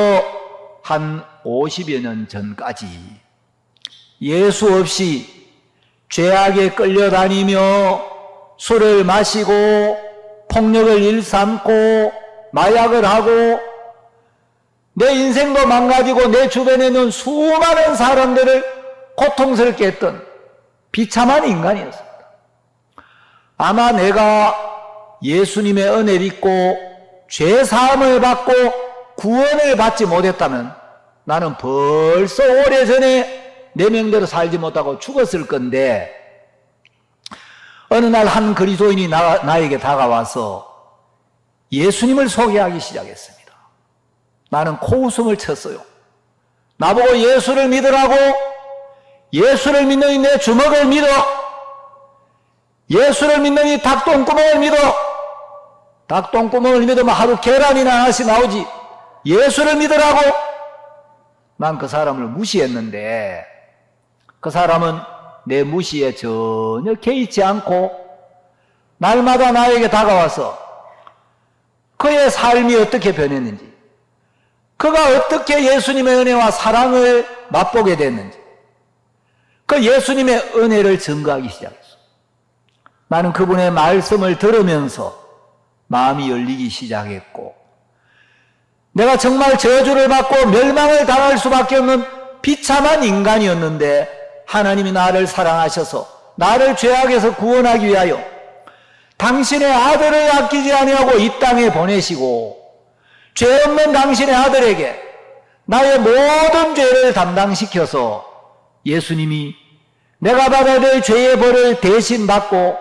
한 50여 년 전까지 예수 없이 죄악에 끌려다니며 술을 마시고 폭력을 일삼고 마약을 하고 내 인생도 망가지고 내 주변에 있는 수많은 사람들을 고통스럽게 했던 비참한 인간이었습니다. 아마 내가 예수님의 은혜를 믿고 죄사함을 받고 구원을 받지 못했다면 나는 벌써 오래전에 내 명대로 살지 못하고 죽었을 건데, 어느 날 한 그리스도인이 나에게 다가와서 예수님을 소개하기 시작했습니다. 나는 코웃음을 쳤어요. 나보고 예수를 믿으라고? 예수를 믿느니 내 주먹을 믿어? 예수를 믿느니 닭똥구멍을 믿어? 닭똥구멍을 믿으면 하루 계란이나 하나씩 나오지. 예수를 믿으라고? 난 그 사람을 무시했는데, 그 사람은 내 무시에 전혀 개의치 않고 날마다 나에게 다가와서 그의 삶이 어떻게 변했는지, 그가 어떻게 예수님의 은혜와 사랑을 맛보게 됐는지, 그 예수님의 은혜를 증거하기 시작했어. 나는 그분의 말씀을 들으면서 마음이 열리기 시작했고, 내가 정말 저주를 받고 멸망을 당할 수밖에 없는 비참한 인간이었는데 하나님이 나를 사랑하셔서 나를 죄악에서 구원하기 위하여 당신의 아들을 아끼지 아니하고 이 땅에 보내시고, 죄 없는 당신의 아들에게 나의 모든 죄를 담당시켜서 예수님이 내가 받아야 될 죄의 벌을 대신 받고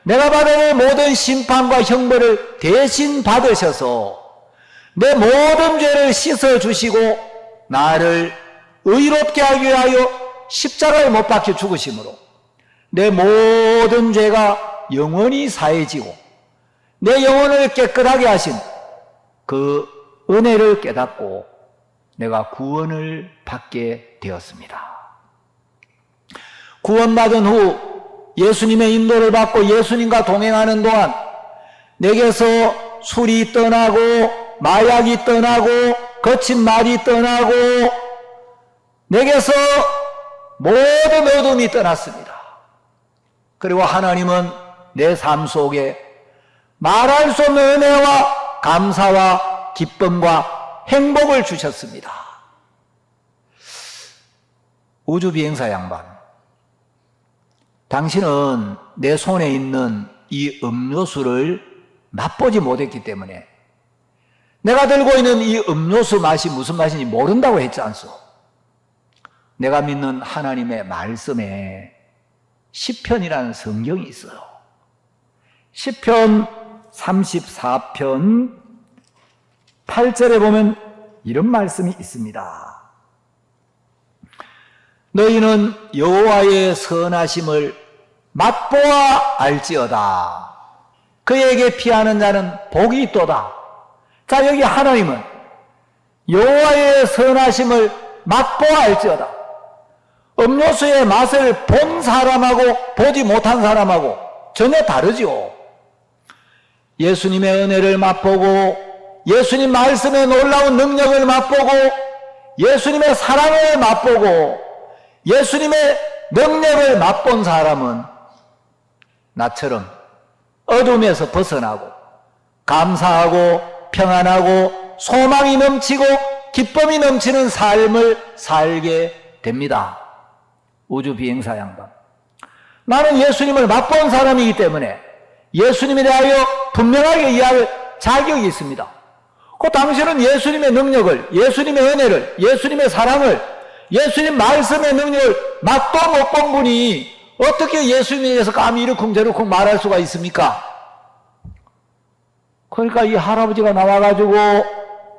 내가 받아야 될 모든 심판과 형벌을 대신 받으셔서 내 모든 죄를 씻어주시고 나를 의롭게 하기 위하여 십자가에 못 박혀 죽으심으로 내 모든 죄가 영원히 사해지고 내 영혼을 깨끗하게 하신 그 은혜를 깨닫고 내가 구원을 받게 되었습니다. 구원받은 후 예수님의 인도를 받고 예수님과 동행하는 동안 내게서 술이 떠나고 마약이 떠나고 거친 말이 떠나고 내게서 모든 어둠이 떠났습니다. 그리고 하나님은 내 삶 속에 말할 수 없는 은혜와 감사와 기쁨과 행복을 주셨습니다. 우주비행사 양반, 당신은 내 손에 있는 이 음료수를 맛보지 못했기 때문에 내가 들고 있는 이 음료수 맛이 무슨 맛인지 모른다고 했지 않소? 내가 믿는 하나님의 말씀에 시편이라는 성경이 있어요. 시편 34편 8절에 보면 이런 말씀이 있습니다. 너희는 여호와의 선하심을 맛보아 알지어다. 그에게 피하는 자는 복이 있도다. 자, 여기 하나님은 여호와의 선하심을 맛보아 알지어다. 음료수의 맛을 본 사람하고 보지 못한 사람하고 전혀 다르죠. 예수님의 은혜를 맛보고 예수님 말씀의 놀라운 능력을 맛보고 예수님의 사랑을 맛보고 예수님의 능력을 맛본 사람은 나처럼 어둠에서 벗어나고 감사하고 평안하고 소망이 넘치고 기쁨이 넘치는 삶을 살게 됩니다. 우주비행사 양반, 나는 예수님을 맛본 사람이기 때문에 예수님에 대하여 분명하게 이야기할 자격이 있습니다. 그 당신은 예수님의 능력을, 예수님의 은혜를, 예수님의 사랑을, 예수님 말씀의 능력을 맛도 못 본 분이 어떻게 예수님에 대해서 감히 이러쿵저러쿵 말할 수가 있습니까? 그러니까 이 할아버지가 나와가지고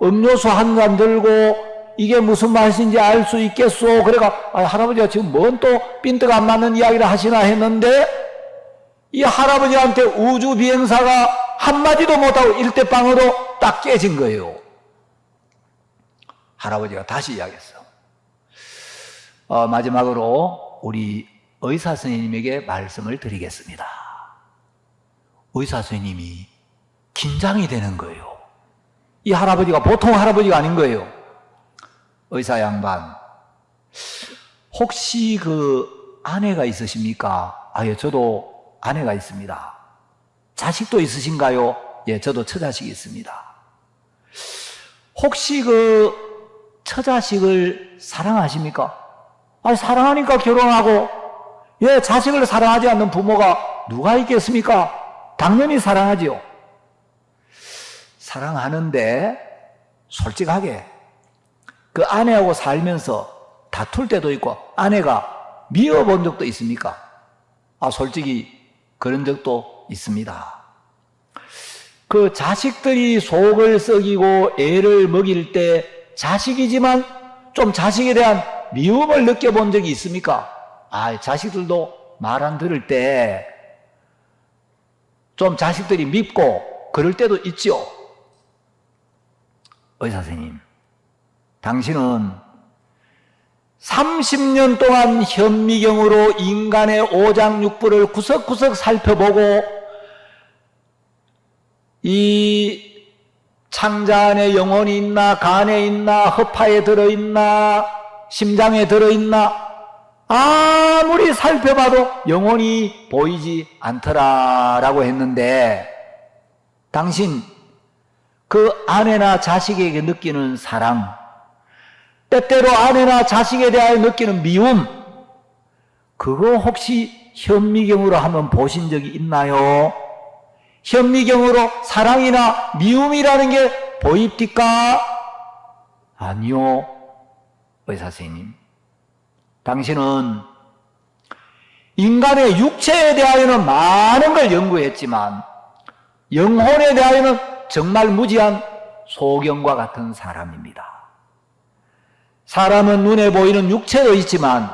음료수 한 잔 들고 이게 무슨 맛인지 알 수 있겠소? 그래가 할아버지가 지금 뭔 또 핀트가 안 맞는 이야기를 하시나 했는데 이 할아버지한테 우주비행사가 한마디도 못하고 일대빵으로 딱 깨진 거예요. 할아버지가 다시 이야기했어. 마지막으로 우리 의사 선생님에게 말씀을 드리겠습니다. 의사 선생님이 긴장이 되는 거예요. 이 할아버지가 보통 할아버지가 아닌 거예요. 의사 양반, 혹시 그 아내가 있으십니까? 예, 저도 아내가 있습니다. 자식도 있으신가요? 예, 저도 처자식이 있습니다. 혹시 그 처자식을 사랑하십니까? 사랑하니까 결혼하고 예, 자식을 사랑하지 않는 부모가 누가 있겠습니까? 당연히 사랑하지요. 사랑하는데 솔직하게 그 아내하고 살면서 다툴 때도 있고 아내가 미워본 적도 있습니까? 솔직히 그런 적도 있습니다. 그 자식들이 속을 썩이고 애를 먹일 때 자식이지만 좀 자식에 대한 미움을 느껴본 적이 있습니까? 자식들도 말 안 들을 때 좀 자식들이 밉고 그럴 때도 있죠. 의사 선생님, 당신은 30년 동안 현미경으로 인간의 오장육부를 구석구석 살펴보고 이 창자 안에 영혼이 있나, 간에 있나, 허파에 들어있나, 심장에 들어있나, 아무리 살펴봐도 영혼이 보이지 않더라라고 했는데, 당신 그 아내나 자식에게 느끼는 사랑, 때때로 아내나 자식에 대하여 느끼는 미움, 그거 혹시 현미경으로 한번 보신 적이 있나요? 현미경으로 사랑이나 미움이라는 게 보입니까? 아니요, 의사 선생님. 당신은 인간의 육체에 대하여는 많은 걸 연구했지만 영혼에 대하여는 정말 무지한 소경과 같은 사람입니다. 사람은 눈에 보이는 육체도 있지만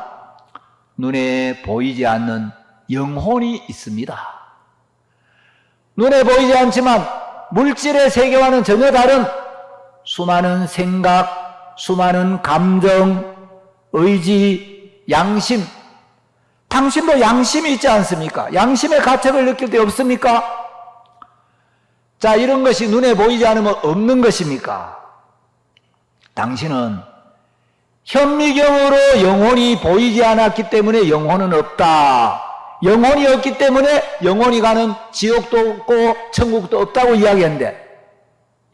눈에 보이지 않는 영혼이 있습니다. 눈에 보이지 않지만 물질의 세계와는 전혀 다른 수많은 생각, 수많은 감정, 의지, 양심. 당신도 양심이 있지 않습니까? 양심의 가책을 느낄 때 없습니까? 자, 이런 것이 눈에 보이지 않으면 없는 것입니까? 당신은 현미경으로 영혼이 보이지 않았기 때문에 영혼은 없다. 영혼이 없기 때문에 영혼이 가는 지옥도 없고 천국도 없다고 이야기했는데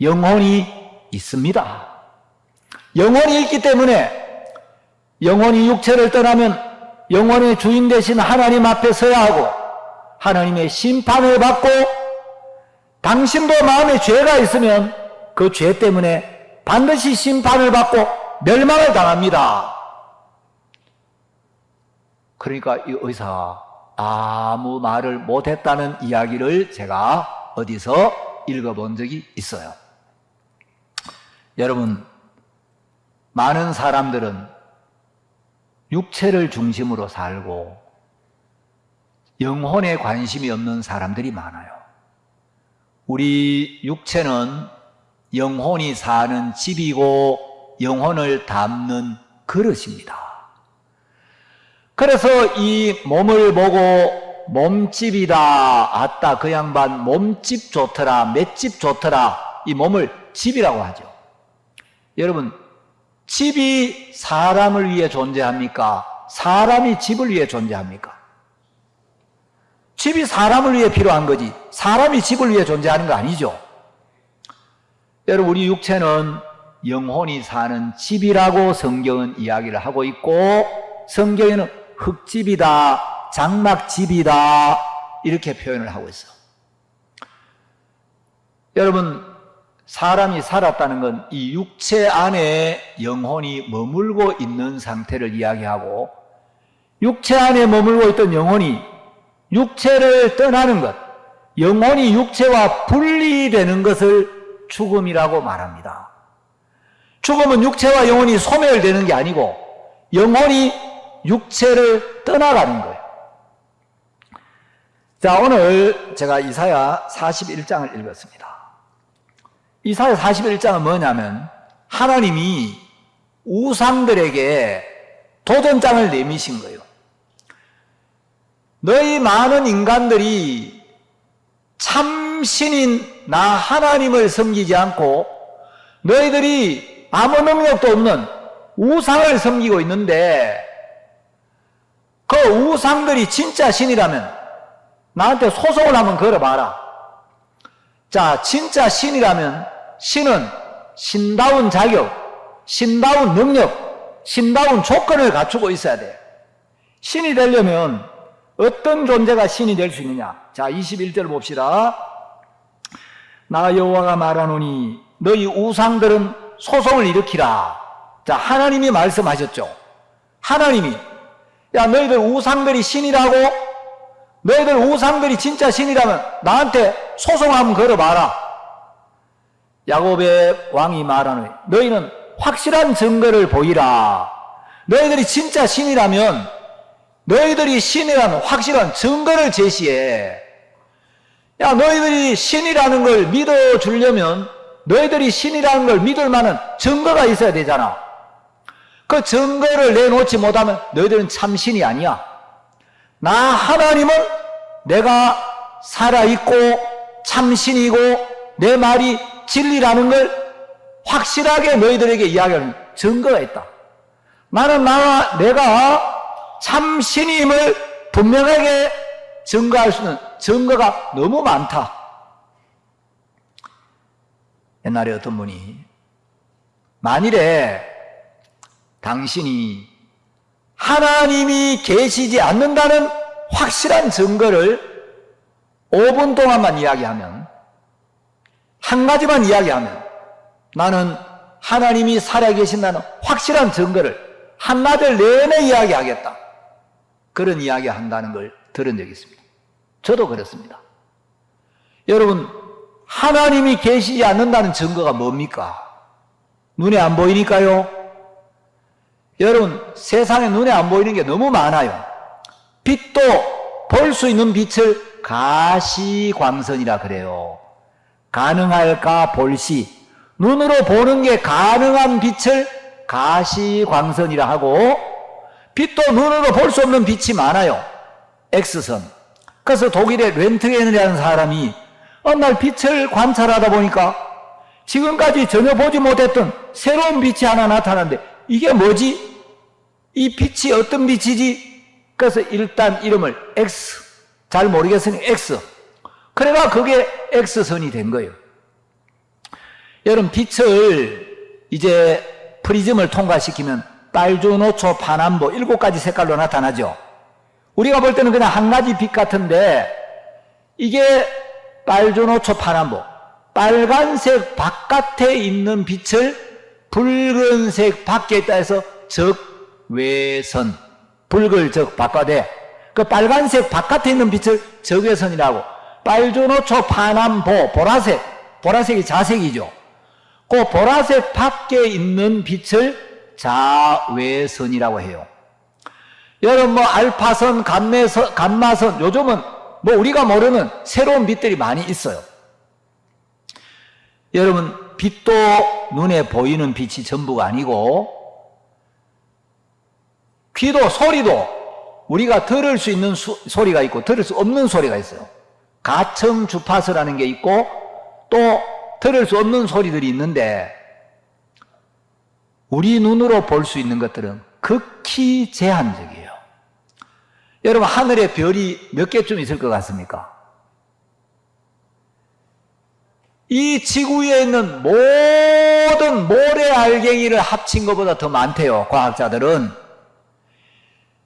영혼이 있습니다. 영혼이 있기 때문에 영혼이 육체를 떠나면 영혼의 주인 되신 하나님 앞에 서야 하고 하나님의 심판을 받고 당신도 마음에 죄가 있으면 그 죄 때문에 반드시 심판을 받고 멸망을 당합니다. 그러니까 이 의사가 아무 말을 못했다는 이야기를 제가 어디서 읽어본 적이 있어요. 여러분, 많은 사람들은 육체를 중심으로 살고 영혼에 관심이 없는 사람들이 많아요. 우리 육체는 영혼이 사는 집이고 영혼을 담는 그릇입니다. 그래서 이 몸을 보고 몸집이다, 아따 그 양반 몸집 좋더라, 맷집 좋더라, 이 몸을 집이라고 하죠. 여러분, 집이 사람을 위해 존재합니까? 사람이 집을 위해 존재합니까? 집이 사람을 위해 필요한 거지 사람이 집을 위해 존재하는 거 아니죠. 여러분, 우리 육체는 영혼이 사는 집이라고 성경은 이야기를 하고 있고 성경에는 흙집이다, 장막집이다 이렇게 표현을 하고 있어. 여러분, 사람이 살았다는 건 이 육체 안에 영혼이 머물고 있는 상태를 이야기하고 육체 안에 머물고 있던 영혼이 육체를 떠나는 것, 영혼이 육체와 분리되는 것을 죽음이라고 말합니다. 죽음은 육체와 영혼이 소멸되는 게 아니고 영혼이 육체를 떠나가는 거예요. 자, 오늘 제가 이사야 41장을 읽었습니다. 이사야 41장은 뭐냐면 하나님이 우상들에게 도전장을 내미신 거예요. 너희 많은 인간들이 참 신인 나 하나님을 섬기지 않고 너희들이 아무 능력도 없는 우상을 섬기고 있는데 그 우상들이 진짜 신이라면 나한테 소송을 한번 걸어봐라. 자, 진짜 신이라면 신은 신다운 자격, 신다운 능력, 신다운 조건을 갖추고 있어야 돼. 신이 되려면 어떤 존재가 신이 될 수 있느냐? 자, 21절 봅시다. 나 여호와가 말하노니 너희 우상들은 소송을 일으키라. 자, 하나님이 말씀하셨죠. 하나님이, 야, 너희들 우상들이 신이라고? 너희들 우상들이 진짜 신이라면 나한테 소송 한번 걸어봐라. 야곱의 왕이 말하노니 너희는 확실한 증거를 보이라. 너희들이 진짜 신이라면, 너희들이 신이라는 확실한 증거를 제시해. 야, 너희들이 신이라는 걸 믿어주려면 너희들이 신이라는 걸 믿을 만한 증거가 있어야 되잖아. 그 증거를 내놓지 못하면 너희들은 참 신이 아니야. 나 하나님은 내가 살아있고 참신이고 내 말이 진리라는 걸 확실하게 너희들에게 이야기하는 증거가 있다. 나는 내가 참신임을 분명하게 증거할 수 있는 증거가 너무 많다. 옛날에 어떤 분이 만일에 당신이 하나님이 계시지 않는다는 확실한 증거를 5분 동안만 이야기하면, 한 가지만 이야기하면 나는 하나님이 살아계신다는 확실한 증거를 한나절 내내 이야기하겠다. 그런 이야기 한다는 걸 들은 적이 있습니다. 저도 그렇습니다. 여러분, 하나님이 계시지 않는다는 증거가 뭡니까? 눈에 안 보이니까요. 여러분, 세상에 눈에 안 보이는 게 너무 많아요. 빛도 볼 수 있는 빛을 가시광선이라 그래요. 가능할까 볼시. 눈으로 보는 게 가능한 빛을 가시광선이라 하고, 빛도 눈으로 볼 수 없는 빛이 많아요. X선. 그래서 독일의 렌트겐이라는 사람이 어느 날 빛을 관찰하다 보니까 지금까지 전혀 보지 못했던 새로운 빛이 하나 나타났는데 이게 뭐지? 이 빛이 어떤 빛이지? 그래서 일단 이름을 X, 잘 모르겠으니 X. 그래가 그게 X선이 된 거예요. 여러분, 빛을 이제 프리즘을 통과시키면 빨주노초, 파남보 7가지 색깔로 나타나죠. 우리가 볼 때는 그냥 한 가지 빛 같은데 이게 빨주노초, 파남보, 빨간색 바깥에 있는 빛을 붉은색 밖에 있다 해서 적외선, 붉을 적 바깥에, 그 빨간색 바깥에 있는 빛을 적외선이라고, 빨주노초, 파남보, 보라색, 보라색이 자색이죠. 그 보라색 밖에 있는 빛을 자외선이라고 해요. 여러분, 뭐 알파선, 감마선, 요즘은 뭐 우리가 모르는 새로운 빛들이 많이 있어요. 여러분, 빛도 눈에 보이는 빛이 전부가 아니고, 귀도, 소리도 우리가 들을 수 있는 소리가 있고 들을 수 없는 소리가 있어요. 가청 주파수라는 게 있고 또 들을 수 없는 소리들이 있는데, 우리 눈으로 볼 수 있는 것들은 극히 제한적이에요. 여러분, 하늘에 별이 몇 개쯤 있을 것 같습니까? 이 지구 위에 있는 모든 모래알갱이를 합친 것보다 더 많대요, 과학자들은.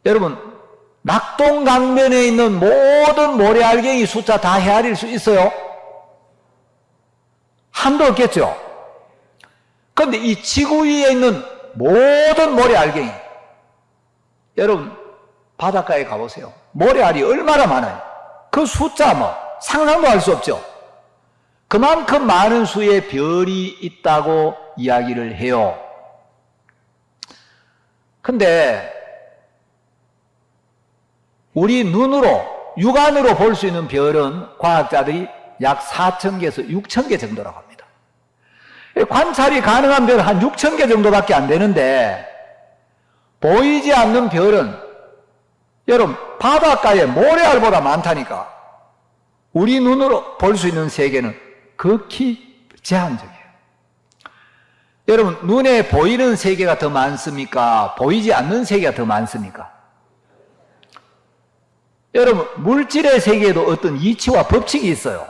여러분, 낙동강변에 있는 모든 모래알갱이 숫자 다 헤아릴 수 있어요? 한도 없겠죠? 그런데 이 지구 위에 있는 모든 모래알갱이, 여러분, 바닷가에 가보세요. 모래알이 얼마나 많아요? 그 숫자 뭐 상상도 할 수 없죠? 그만큼 많은 수의 별이 있다고 이야기를 해요. 근데 우리 눈으로, 육안으로 볼 수 있는 별은 과학자들이 약 4,000개에서 6,000개 정도라고 합니다. 관찰이 가능한 별은 한 6,000개 정도밖에 안 되는데, 보이지 않는 별은 여러분 바닷가에 모래알보다 많다니까. 우리 눈으로 볼 수 있는 세계는 극히 제한적이에요. 여러분, 눈에 보이는 세계가 더 많습니까? 보이지 않는 세계가 더 많습니까? 여러분, 물질의 세계에도 어떤 이치와 법칙이 있어요.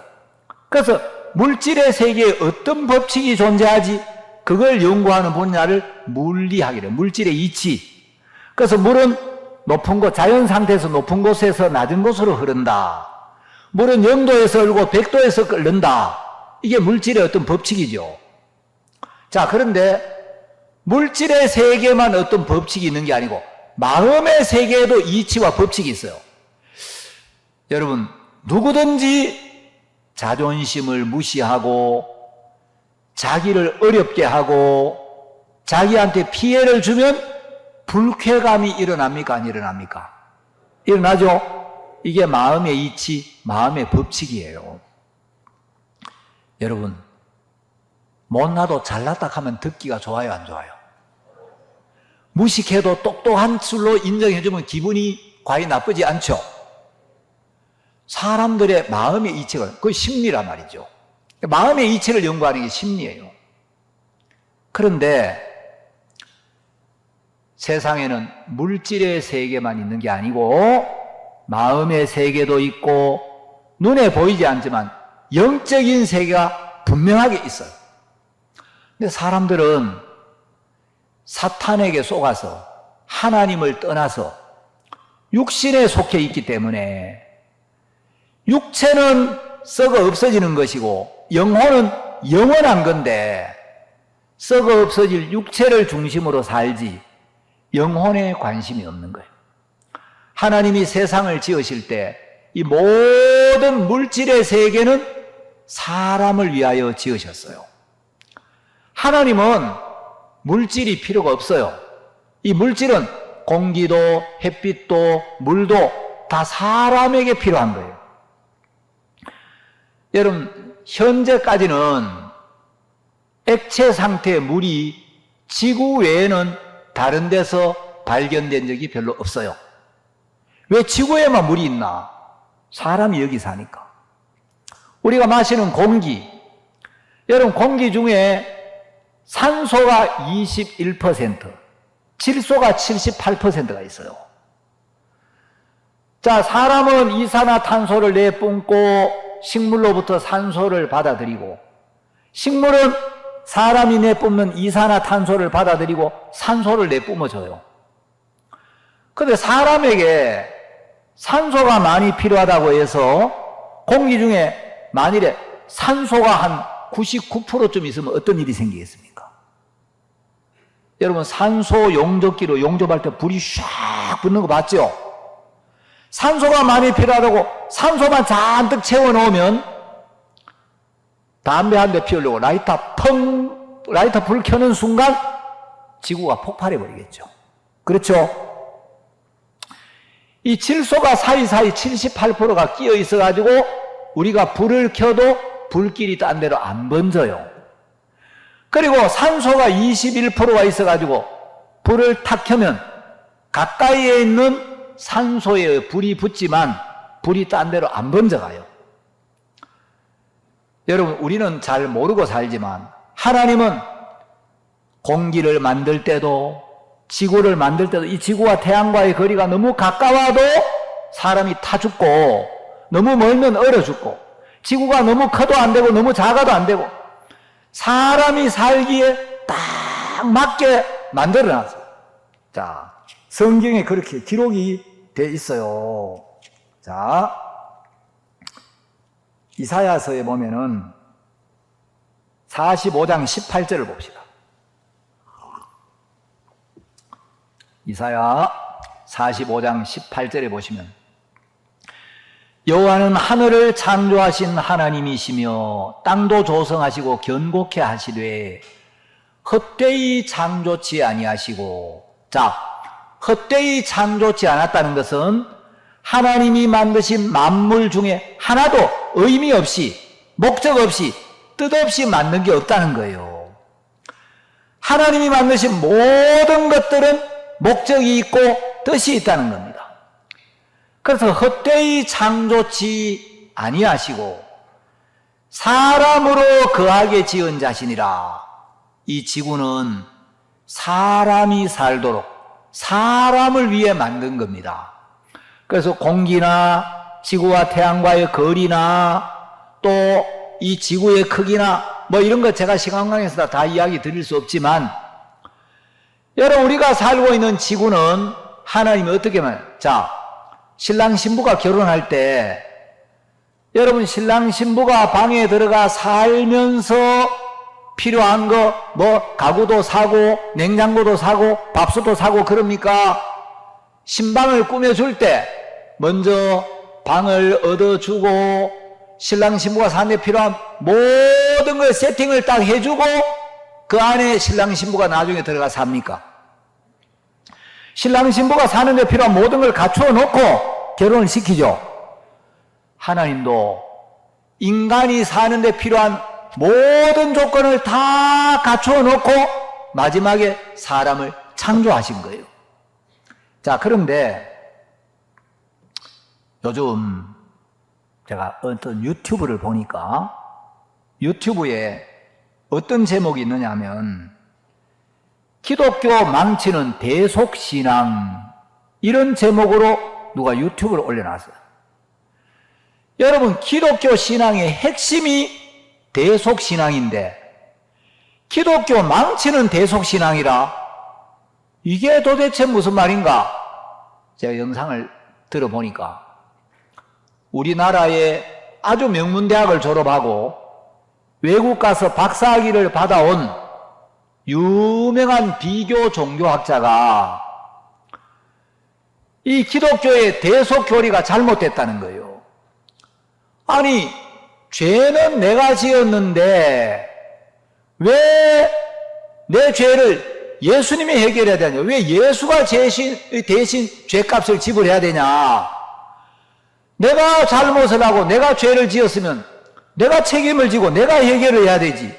그래서 물질의 세계에 어떤 법칙이 존재하지? 그걸 연구하는 분야를 물리학이래요. 물질의 이치. 그래서 물은 높은 곳, 자연 상태에서 높은 곳에서 낮은 곳으로 흐른다. 물은 0도에서 흐르고 100도에서 끓는다. 이게 물질의 어떤 법칙이죠. 자, 그런데 물질의 세계만 어떤 법칙이 있는 게 아니고 마음의 세계에도 이치와 법칙이 있어요. 여러분, 누구든지 자존심을 무시하고 자기를 어렵게 하고 자기한테 피해를 주면 불쾌감이 일어납니까? 안 일어납니까? 일어나죠? 이게 마음의 이치, 마음의 법칙이에요. 여러분, 못나도 잘났다 하면 듣기가 좋아요, 안 좋아요? 무식해도 똑똑한 줄로 인정해주면 기분이 과히 나쁘지 않죠? 사람들의 마음의 이치가, 그게 심리란 말이죠. 마음의 이치를 연구하는 게 심리예요. 그런데 세상에는 물질의 세계만 있는 게 아니고 마음의 세계도 있고 눈에 보이지 않지만 영적인 세계가 분명하게 있어요. 근데 사람들은 사탄에게 속아서 하나님을 떠나서 육신에 속해 있기 때문에 육체는 썩어 없어지는 것이고 영혼은 영원한 건데 썩어 없어질 육체를 중심으로 살지 영혼에 관심이 없는 거예요. 하나님이 세상을 지으실 때 이 모든 물질의 세계는 사람을 위하여 지으셨어요. 하나님은 물질이 필요가 없어요. 이 물질은 공기도 햇빛도 물도 다 사람에게 필요한 거예요. 여러분, 현재까지는 액체 상태의 물이 지구 외에는 다른 데서 발견된 적이 별로 없어요. 왜 지구에만 물이 있나? 사람이 여기 사니까. 우리가 마시는 공기, 여러분 공기 중에 산소가 21%, 질소가 78%가 있어요. 자, 사람은 이산화탄소를 내뿜고 식물로부터 산소를 받아들이고 식물은 사람이 내뿜는 이산화탄소를 받아들이고 산소를 내뿜어줘요. 그런데 사람에게 산소가 많이 필요하다고 해서 공기 중에 만일에 산소가 한 99%쯤 있으면 어떤 일이 생기겠습니까? 여러분, 산소 용접기로 용접할 때 불이 샥 붙는 거 봤죠? 산소가 많이 필요하다고 산소만 잔뜩 채워 넣으면 담배 한 대 피우려고 라이터 불 켜는 순간 지구가 폭발해 버리겠죠. 그렇죠? 이 질소가 사이사이 78%가 끼어 있어가지고 우리가 불을 켜도 불길이 딴 데로 안 번져요. 그리고 산소가 21%가 있어가지고 불을 탁 켜면 가까이에 있는 산소에 불이 붙지만 불이 딴 데로 안 번져가요. 여러분, 우리는 잘 모르고 살지만 하나님은 공기를 만들 때도 지구를 만들 때도 이 지구와 태양과의 거리가 너무 가까워도 사람이 타 죽고 너무 멀면 얼어 죽고 지구가 너무 커도 안 되고 너무 작아도 안 되고 사람이 살기에 딱 맞게 만들어놨어요. 자, 성경에 그렇게 기록이 돼 있어요. 자, 이사야서에 보면은 45장 18절을 봅시다. 이사야 45장 18절에 보시면 여호와는 하늘을 창조하신 하나님이시며 땅도 조성하시고 견고케 하시되 헛되이 창조치 아니하시고, 자, 헛되이 창조치 않았다는 것은 하나님이 만드신 만물 중에 하나도 의미 없이 목적 없이 뜻 없이 만든 게 없다는 거예요. 하나님이 만드신 모든 것들은 목적이 있고 뜻이 있다는 겁니다. 그래서 헛되이 창조치 아니하시고 사람으로 거하게 지은 자신이라. 이 지구는 사람이 살도록 사람을 위해 만든 겁니다. 그래서 공기나 지구와 태양과의 거리나 또 이 지구의 크기나 뭐 이런 거 제가 시간 관계에서 다 이야기 드릴 수 없지만 여러분, 우리가 살고 있는 지구는 하나님이 어떻게 자, 신랑 신부가 결혼할 때 여러분 신랑 신부가 방에 들어가 살면서 필요한 거 뭐 가구도 사고 냉장고도 사고 밥솥도 사고 그럽니까? 신방을 꾸며줄 때 먼저 방을 얻어주고 신랑 신부가 사는데 필요한 모든 걸 세팅을 딱 해주고 그 안에 신랑 신부가 나중에 들어가 삽니까? 신랑 신부가 사는데 필요한 모든 걸 갖추어 놓고 결혼을 시키죠. 하나님도 인간이 사는데 필요한 모든 조건을 다 갖추어 놓고 마지막에 사람을 창조하신 거예요. 자, 그런데 요즘 제가 어떤 유튜브를 보니까 유튜브에 어떤 제목이 있느냐 하면 기독교 망치는 대속신앙, 이런 제목으로 누가 유튜브를 올려놨어요. 여러분, 기독교 신앙의 핵심이 대속신앙인데 기독교 망치는 대속신앙이라 이게 도대체 무슨 말인가? 제가 영상을 들어보니까 우리나라의 아주 명문대학을 졸업하고 외국 가서 박사학위를 받아온 유명한 비교 종교학자가 이 기독교의 대속교리가 잘못됐다는 거예요. 아니, 죄는 내가 지었는데 왜 내 죄를 예수님이 해결해야 되냐? 왜 예수가 대신 죄값을 지불해야 되냐? 내가 잘못을 하고 내가 죄를 지었으면 내가 책임을 지고 내가 해결을 해야 되지.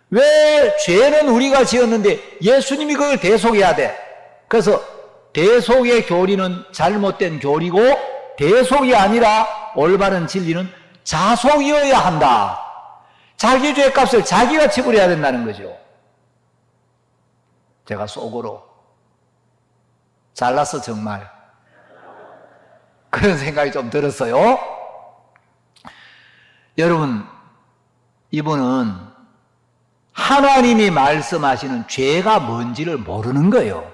왜 죄는 우리가 지었는데 예수님이 그걸 대속해야 돼? 그래서 대속의 교리는 잘못된 교리고 대속이 아니라 올바른 진리는 자속이어야 한다. 자기 죄값을 자기가 지불해야 된다는 거죠. 제가 속으로 잘났어 정말 그런 생각이 좀 들었어요. 여러분, 이분은 하나님이 말씀하시는 죄가 뭔지를 모르는 거예요.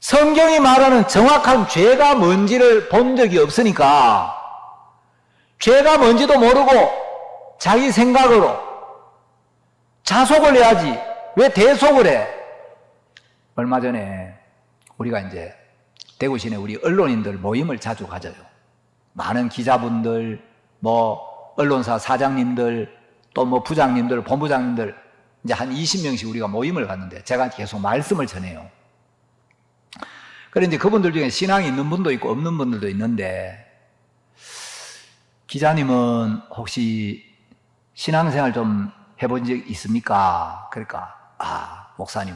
성경이 말하는 정확한 죄가 뭔지를 본 적이 없으니까 죄가 뭔지도 모르고 자기 생각으로 자속을 해야지 왜 대속을 해? 얼마 전에 우리가 이제 대구 시내 우리 언론인들 모임을 자주 가져요. 많은 기자분들, 뭐 언론사 사장님들, 또 뭐 부장님들, 본부장님들 이제 한 20명씩 우리가 모임을 갔는데 제가 계속 말씀을 전해요. 그런데 그분들 중에 신앙이 있는 분도 있고 없는 분들도 있는데 기자님은 혹시 신앙생활 좀 해본 적 있습니까? 그러니까 목사님,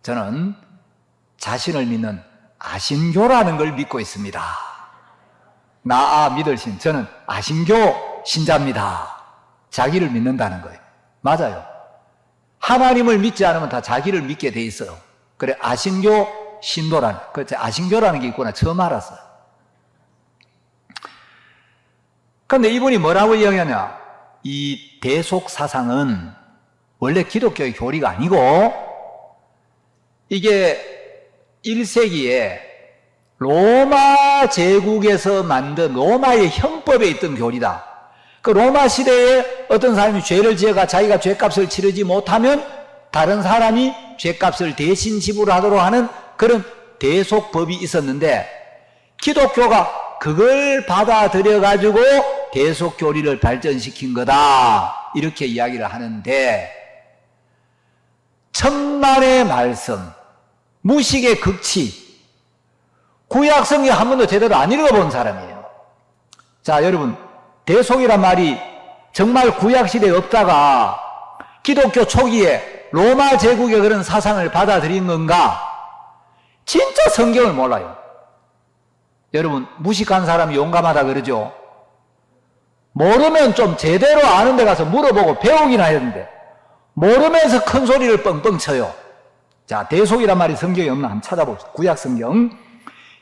저는 자신을 믿는 아신교라는 걸 믿고 있습니다. 믿을 신, 저는 아신교 신자입니다. 자기를 믿는다는 거예요. 맞아요. 하나님을 믿지 않으면 다 자기를 믿게 돼 있어요. 그래, 아신교 신도라는, 아신교라는 게 있구나 처음 알았어요. 그런데 이분이 뭐라고 이야기하냐? 이 대속 사상은 원래 기독교의 교리가 아니고 이게 1세기에 로마 제국에서 만든 로마의 형법에 있던 교리다. 그 로마 시대에 어떤 사람이 죄를 지어가 자기가 죄값을 치르지 못하면 다른 사람이 죄값을 대신 지불하도록 하는 그런 대속법이 있었는데 기독교가 그걸 받아들여 가지고 대속교리를 발전시킨 거다, 이렇게 이야기를 하는데 천만의 말씀, 무식의 극치, 구약성경 한 번도 제대로 안 읽어본 사람이에요. 자, 여러분, 대속이란 말이 정말 구약시대에 없다가 기독교 초기에 로마 제국의 그런 사상을 받아들인 건가? 진짜 성경을 몰라요. 여러분, 무식한 사람이 용감하다 그러죠? 모르면 좀 제대로 아는 데 가서 물어보고 배우긴 해야 되는데 모르면서 큰 소리를 뻥뻥 쳐요. 자, 대속이란 말이 성경에 없나 한번 찾아봅시다. 구약 성경,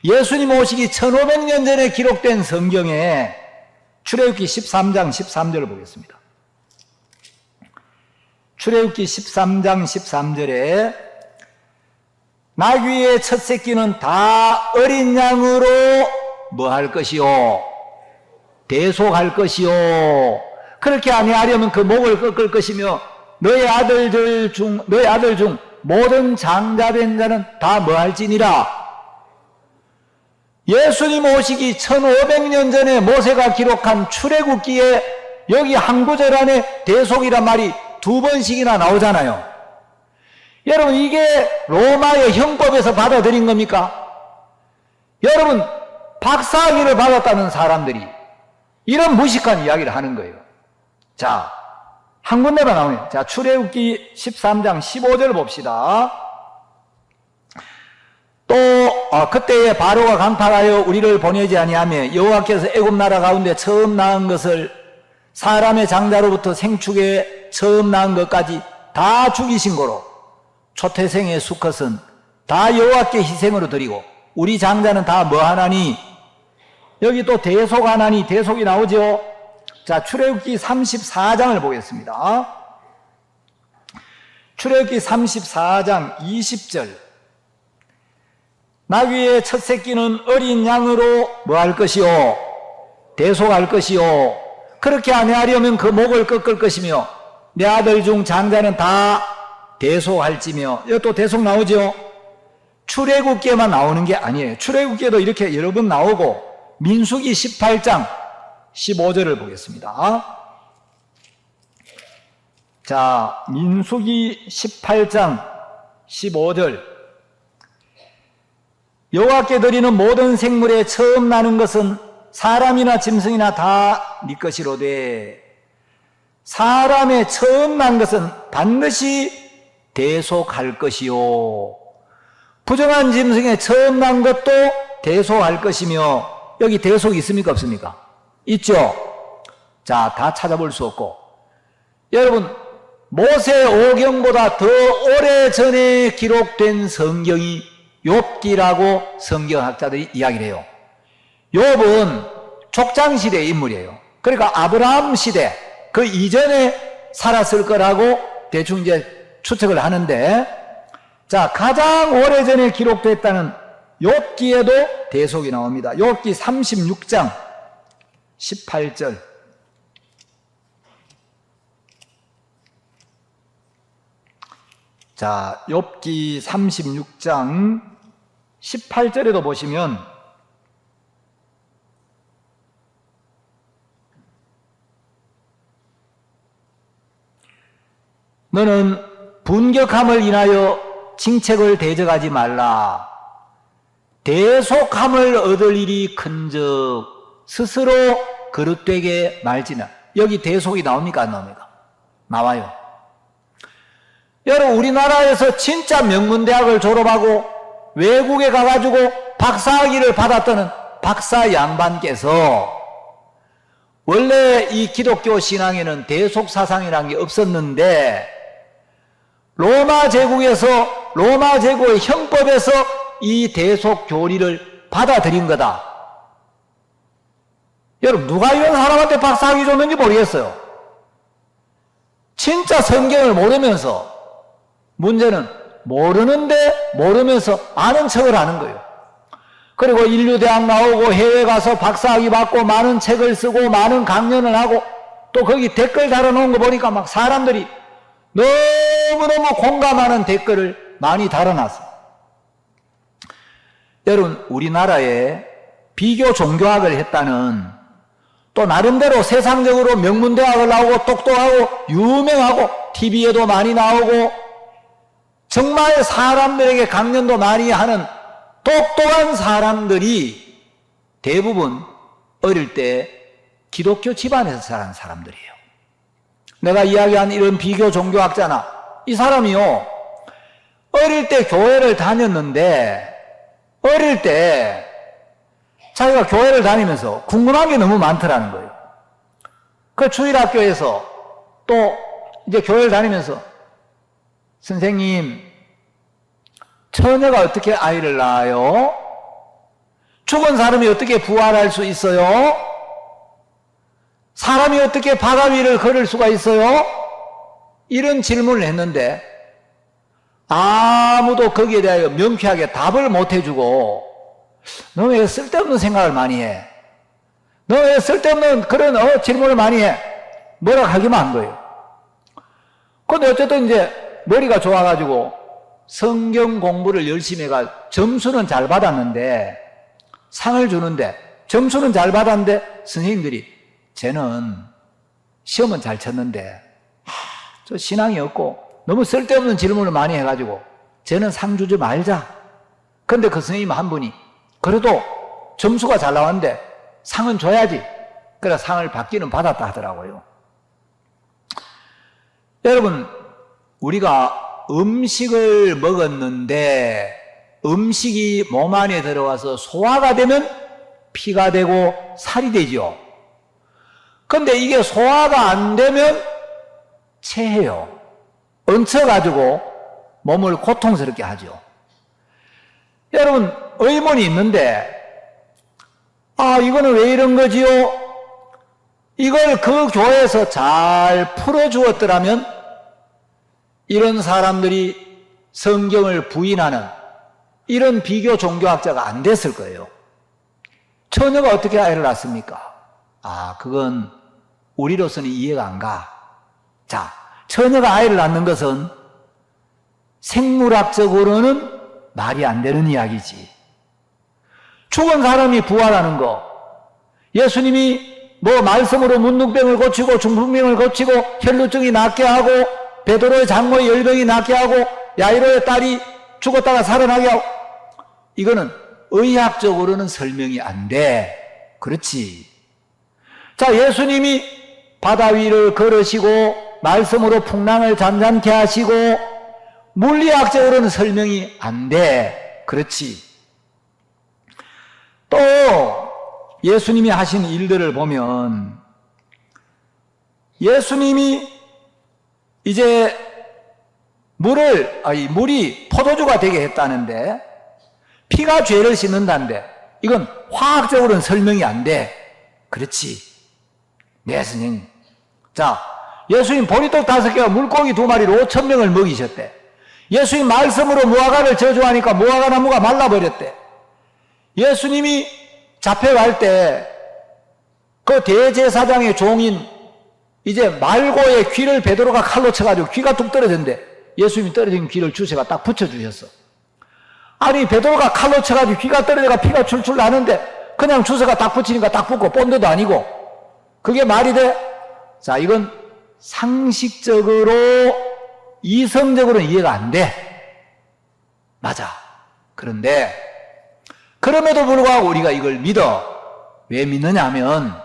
예수님 오시기 1500년 전에 기록된 성경에 출애굽기 13장 13절을 보겠습니다. 출애굽기 13장 13절에 나귀의 첫 새끼는 다 어린 양으로 뭐 할 것이요? 대속할 것이요. 그렇게 아니하려면 그 목을 꺾을 것이며 너의 아들 중 모든 장자된 자는 다 뭐 할지니라. 예수님 오시기 1500년 전에 모세가 기록한 출애굽기에 여기 한 구절 안에 대속이란 말이 2번씩이나 나오잖아요. 여러분, 이게 로마의 형법에서 받아들인 겁니까? 여러분, 박사학위를 받았다는 사람들이 이런 무식한 이야기를 하는 거예요. 자, 한 군데만 나오네요. 자, 출애굽기 13장 15절 봅시다. 또 그때에 바로가 강팍하여 우리를 보내지 아니하며 여호와께서 애굽 나라 가운데 처음 낳은 것을 사람의 장자로부터 생축에 처음 낳은 것까지 다 죽이신 거로 초태생의 수컷은 다 여호와께 희생으로 드리고 우리 장자는 다 뭐 하나니? 여기 또 대속하나니 대속이 나오죠. 자, 출애굽기 34장을 보겠습니다. 출애굽기 34장 20절. 나귀의 첫 새끼는 어린 양으로 뭐 할 것이요? 대속할 것이요. 그렇게 아니하려면 그 목을 꺾을 것이며 내 아들 중 장자는 다 대속할지며. 이거 또 대속 나오죠. 출애굽기에만 나오는 게 아니에요. 출애굽기에도 이렇게 여러 번 나오고 민수기 18장 15절을 보겠습니다. 자, 민수기 18장 15절. 여호와께 드리는 모든 생물에 처음 나는 것은 사람이나 짐승이나 다 네 것이로되 사람의 처음 난 것은 반드시 대속할 것이요. 부정한 짐승의 처음 난 것도 대속할 것이며. 여기 대속이 있습니까 없습니까? 있죠. 자, 다 찾아볼 수 없고 여러분, 모세 오경보다 더 오래전에 기록된 성경이 욥기라고 성경학자들이 이야기를 해요. 욥은 족장시대의 인물이에요. 그러니까 아브라함 시대 그 이전에 살았을 거라고 대충 이제 추측을 하는데, 자, 가장 오래전에 기록됐다는 욥기에도 대속이 나옵니다. 욥기 36장 18절. 자, 욥기 36장 18절에도 보시면 너는 분격함을 인하여 칭책을 대적하지 말라. 대속함을 얻을 일이 큰즉 스스로 그릇되게 말지나. 여기 대속이 나옵니까 안 나옵니까? 나와요. 여러분, 우리나라에서 진짜 명문대학을 졸업하고 외국에 가가지고 박사학위를 받았다는 박사 양반께서 원래 이 기독교 신앙에는 대속사상이라는 게 없었는데 로마 제국에서 로마 제국의 형법에서 이 대속 교리를 받아들인 거다. 여러분, 누가 이런 사람한테 박사학위 줬는지 모르겠어요. 진짜 성경을 모르면서, 문제는 모르는데 모르면서 아는 척을 하는 거예요. 그리고 인류대학 나오고 해외 가서 박사학위 받고 많은 책을 쓰고 많은 강연을 하고 또 거기 댓글 달아놓은 거 보니까 막 사람들이 너무너무 공감하는 댓글을 많이 달아놨어요. 여러분, 우리나라에 비교 종교학을 했다는, 또 나름대로 세상적으로 명문대학을 나오고 똑똑하고 유명하고 TV에도 많이 나오고 정말 사람들에게 강연도 많이 하는 똑똑한 사람들이 대부분 어릴 때 기독교 집안에서 자란 사람들이에요. 내가 이야기한 이런 비교 종교학자나 이 사람이요, 어릴 때 교회를 다녔는데 어릴 때 자기가 교회를 다니면서 궁금한 게 너무 많더라는 거예요. 그 주일학교에서 또 이제 교회를 다니면서 선생님, 처녀가 어떻게 아이를 낳아요? 죽은 사람이 어떻게 부활할 수 있어요? 사람이 어떻게 바다 위를 걸을 수가 있어요? 이런 질문을 했는데 아무도 거기에 대하여 명쾌하게 답을 못 해주고, 너 왜 쓸데없는 생각을 많이 해? 너 왜 쓸데없는 그런 질문을 많이 해? 뭐라 하기만 한 거예요. 근데 어쨌든 이제 머리가 좋아가지고 성경 공부를 열심히 해가 점수는 잘 받았는데, 상을 주는데 점수는 잘 받았는데 선생님들이 쟤는 시험은 잘 쳤는데 저 신앙이 없고 너무 쓸데없는 질문을 많이 해가지고 쟤는 상 주지 말자. 근데 그 선생님 한 분이 그래도 점수가 잘 나왔는데 상은 줘야지. 그래 상을 받기는 받았다 하더라고요. 여러분, 우리가 음식을 먹었는데 음식이 몸 안에 들어가서 소화가 되면 피가 되고 살이 되죠. 근데 이게 소화가 안 되면 체해요. 얹혀가지고 몸을 고통스럽게 하죠. 여러분, 의문이 있는데, 이거는 왜 이런 거지요? 이걸 그 교회에서 잘 풀어주었더라면 이런 사람들이 성경을 부인하는 이런 비교 종교학자가 안 됐을 거예요. 처녀가 어떻게 아이를 낳습니까? 그건 우리로서는 이해가 안 가. 자, 처녀가 아이를 낳는 것은 생물학적으로는 말이 안 되는 이야기지. 죽은 사람이 부활하는 거, 예수님이 말씀으로 문둥병을 고치고 중풍병을 고치고 혈루증이 낫게 하고 베드로의 장모의 열병이 낫게 하고 야이로의 딸이 죽었다가 살아나게 하고, 이거는 의학적으로는 설명이 안 돼. 그렇지. 자, 예수님이 바다 위를 걸으시고 말씀으로 풍랑을 잠잠케 하시고 물리학적으로는 설명이 안 돼. 그렇지. 또 예수님이 하신 일들을 보면 예수님이 이제 물이 포도주가 되게 했다는데 피가 죄를 씻는다는데 이건 화학적으로는 설명이 안 돼. 그렇지. 네, 선생님. 자, 예수님 보리떡 5개와 물고기 2마리로 5,000명을 먹이셨대. 예수님 말씀으로 무화과를 저주하니까 무화과 나무가 말라버렸대. 예수님이 잡혀갈 때 그 대제사장의 종인 이제 말고의 귀를 베드로가 칼로 쳐가지고 귀가 뚝 떨어졌는데 예수님이 떨어진 귀를 주세가 딱 붙여주셨어. 아니, 베드로가 칼로 쳐가지고 귀가 떨어져가 피가 출출 나는데 그냥 주사가 딱 붙이니까 딱 붙고 본드도 아니고 그게 말이 돼? 자, 이건 상식적으로 이성적으로는 이해가 안 돼. 맞아. 그런데 그럼에도 불구하고 우리가 이걸 믿어. 왜 믿느냐 하면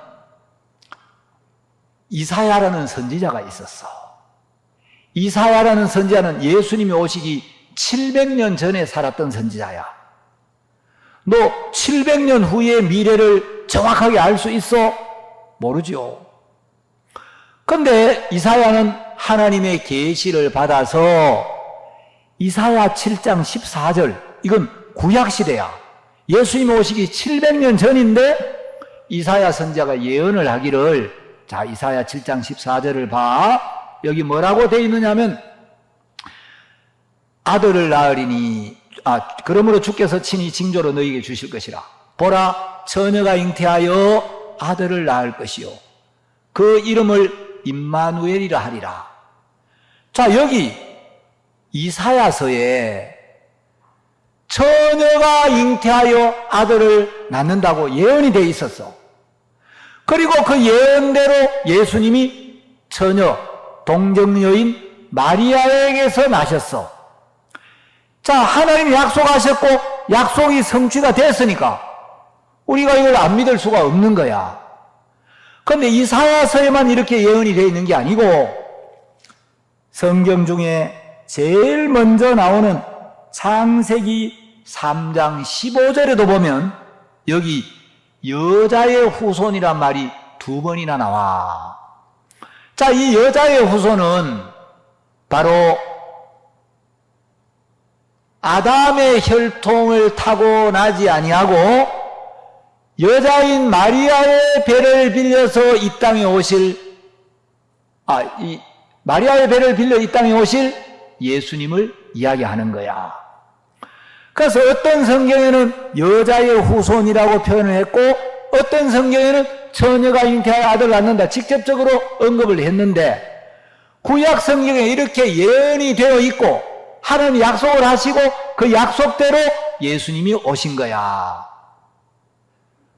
이사야라는 선지자가 있었어. 이사야라는 선지자는 예수님이 오시기 700년 전에 살았던 선지자야. 너 700년 후의 미래를 정확하게 알 수 있어? 모르죠. 근데 이사야는 하나님의 계시를 받아서 이사야 7장 14절, 이건 구약시대야. 예수님 오시기 700년 전인데 이사야 선지자가 예언을 하기를, 자, 이사야 7장 14절을 봐. 여기 뭐라고 되어 있느냐면 아들을 낳으리니 그러므로 주께서 친히 징조로 너희에게 주실 것이라. 보라, 처녀가 잉태하여 아들을 낳을 것이요 그 이름을 임마누엘이라 하리라. 자, 여기 이사야서에 처녀가 잉태하여 아들을 낳는다고 예언이 되어 있었어. 그리고 그 예언대로 예수님이 처녀 동정여인 마리아에게서 나셨어. 자, 하나님이 약속하셨고 약속이 성취가 됐으니까 우리가 이걸 안 믿을 수가 없는 거야. 그런데 이사야서에만 이렇게 예언이 되어 있는 게 아니고 성경 중에 제일 먼저 나오는 창세기 3장 15절에도 보면 여기 여자의 후손이란 말이 2번이나 나와. 자, 이 여자의 후손은 바로 아담의 혈통을 타고나지 아니하고 여자인 마리아의 배를 빌려서 이 땅에 오실 마리아의 배를 빌려 이 땅에 오실 예수님을 이야기하는 거야. 그래서 어떤 성경에는 여자의 후손이라고 표현을 했고 어떤 성경에는 처녀가 잉태하여 아들을 낳는다 직접적으로 언급을 했는데 구약 성경에 이렇게 예언이 되어 있고 하나님이 약속을 하시고 그 약속대로 예수님이 오신 거야.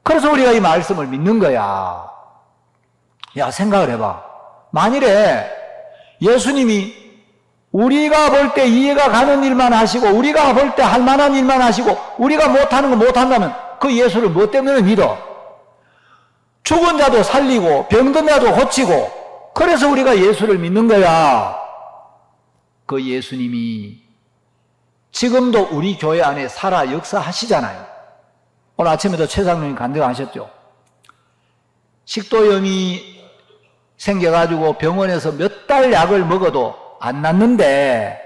그래서 우리가 이 말씀을 믿는 거야. 야, 생각을 해봐. 만일에 예수님이 우리가 볼 때 이해가 가는 일만 하시고 우리가 볼 때 할 만한 일만 하시고 우리가 못하는 거 못한다면 그 예수를 뭐 때문에 믿어? 죽은 자도 살리고 병든 자도 고치고 그래서 우리가 예수를 믿는 거야. 그 예수님이 지금도 우리 교회 안에 살아 역사하시잖아요. 오늘 아침에도 최 장로님 간증하셨죠. 식도염이 생겨가지고 병원에서 몇 달 약을 먹어도 안 낫는데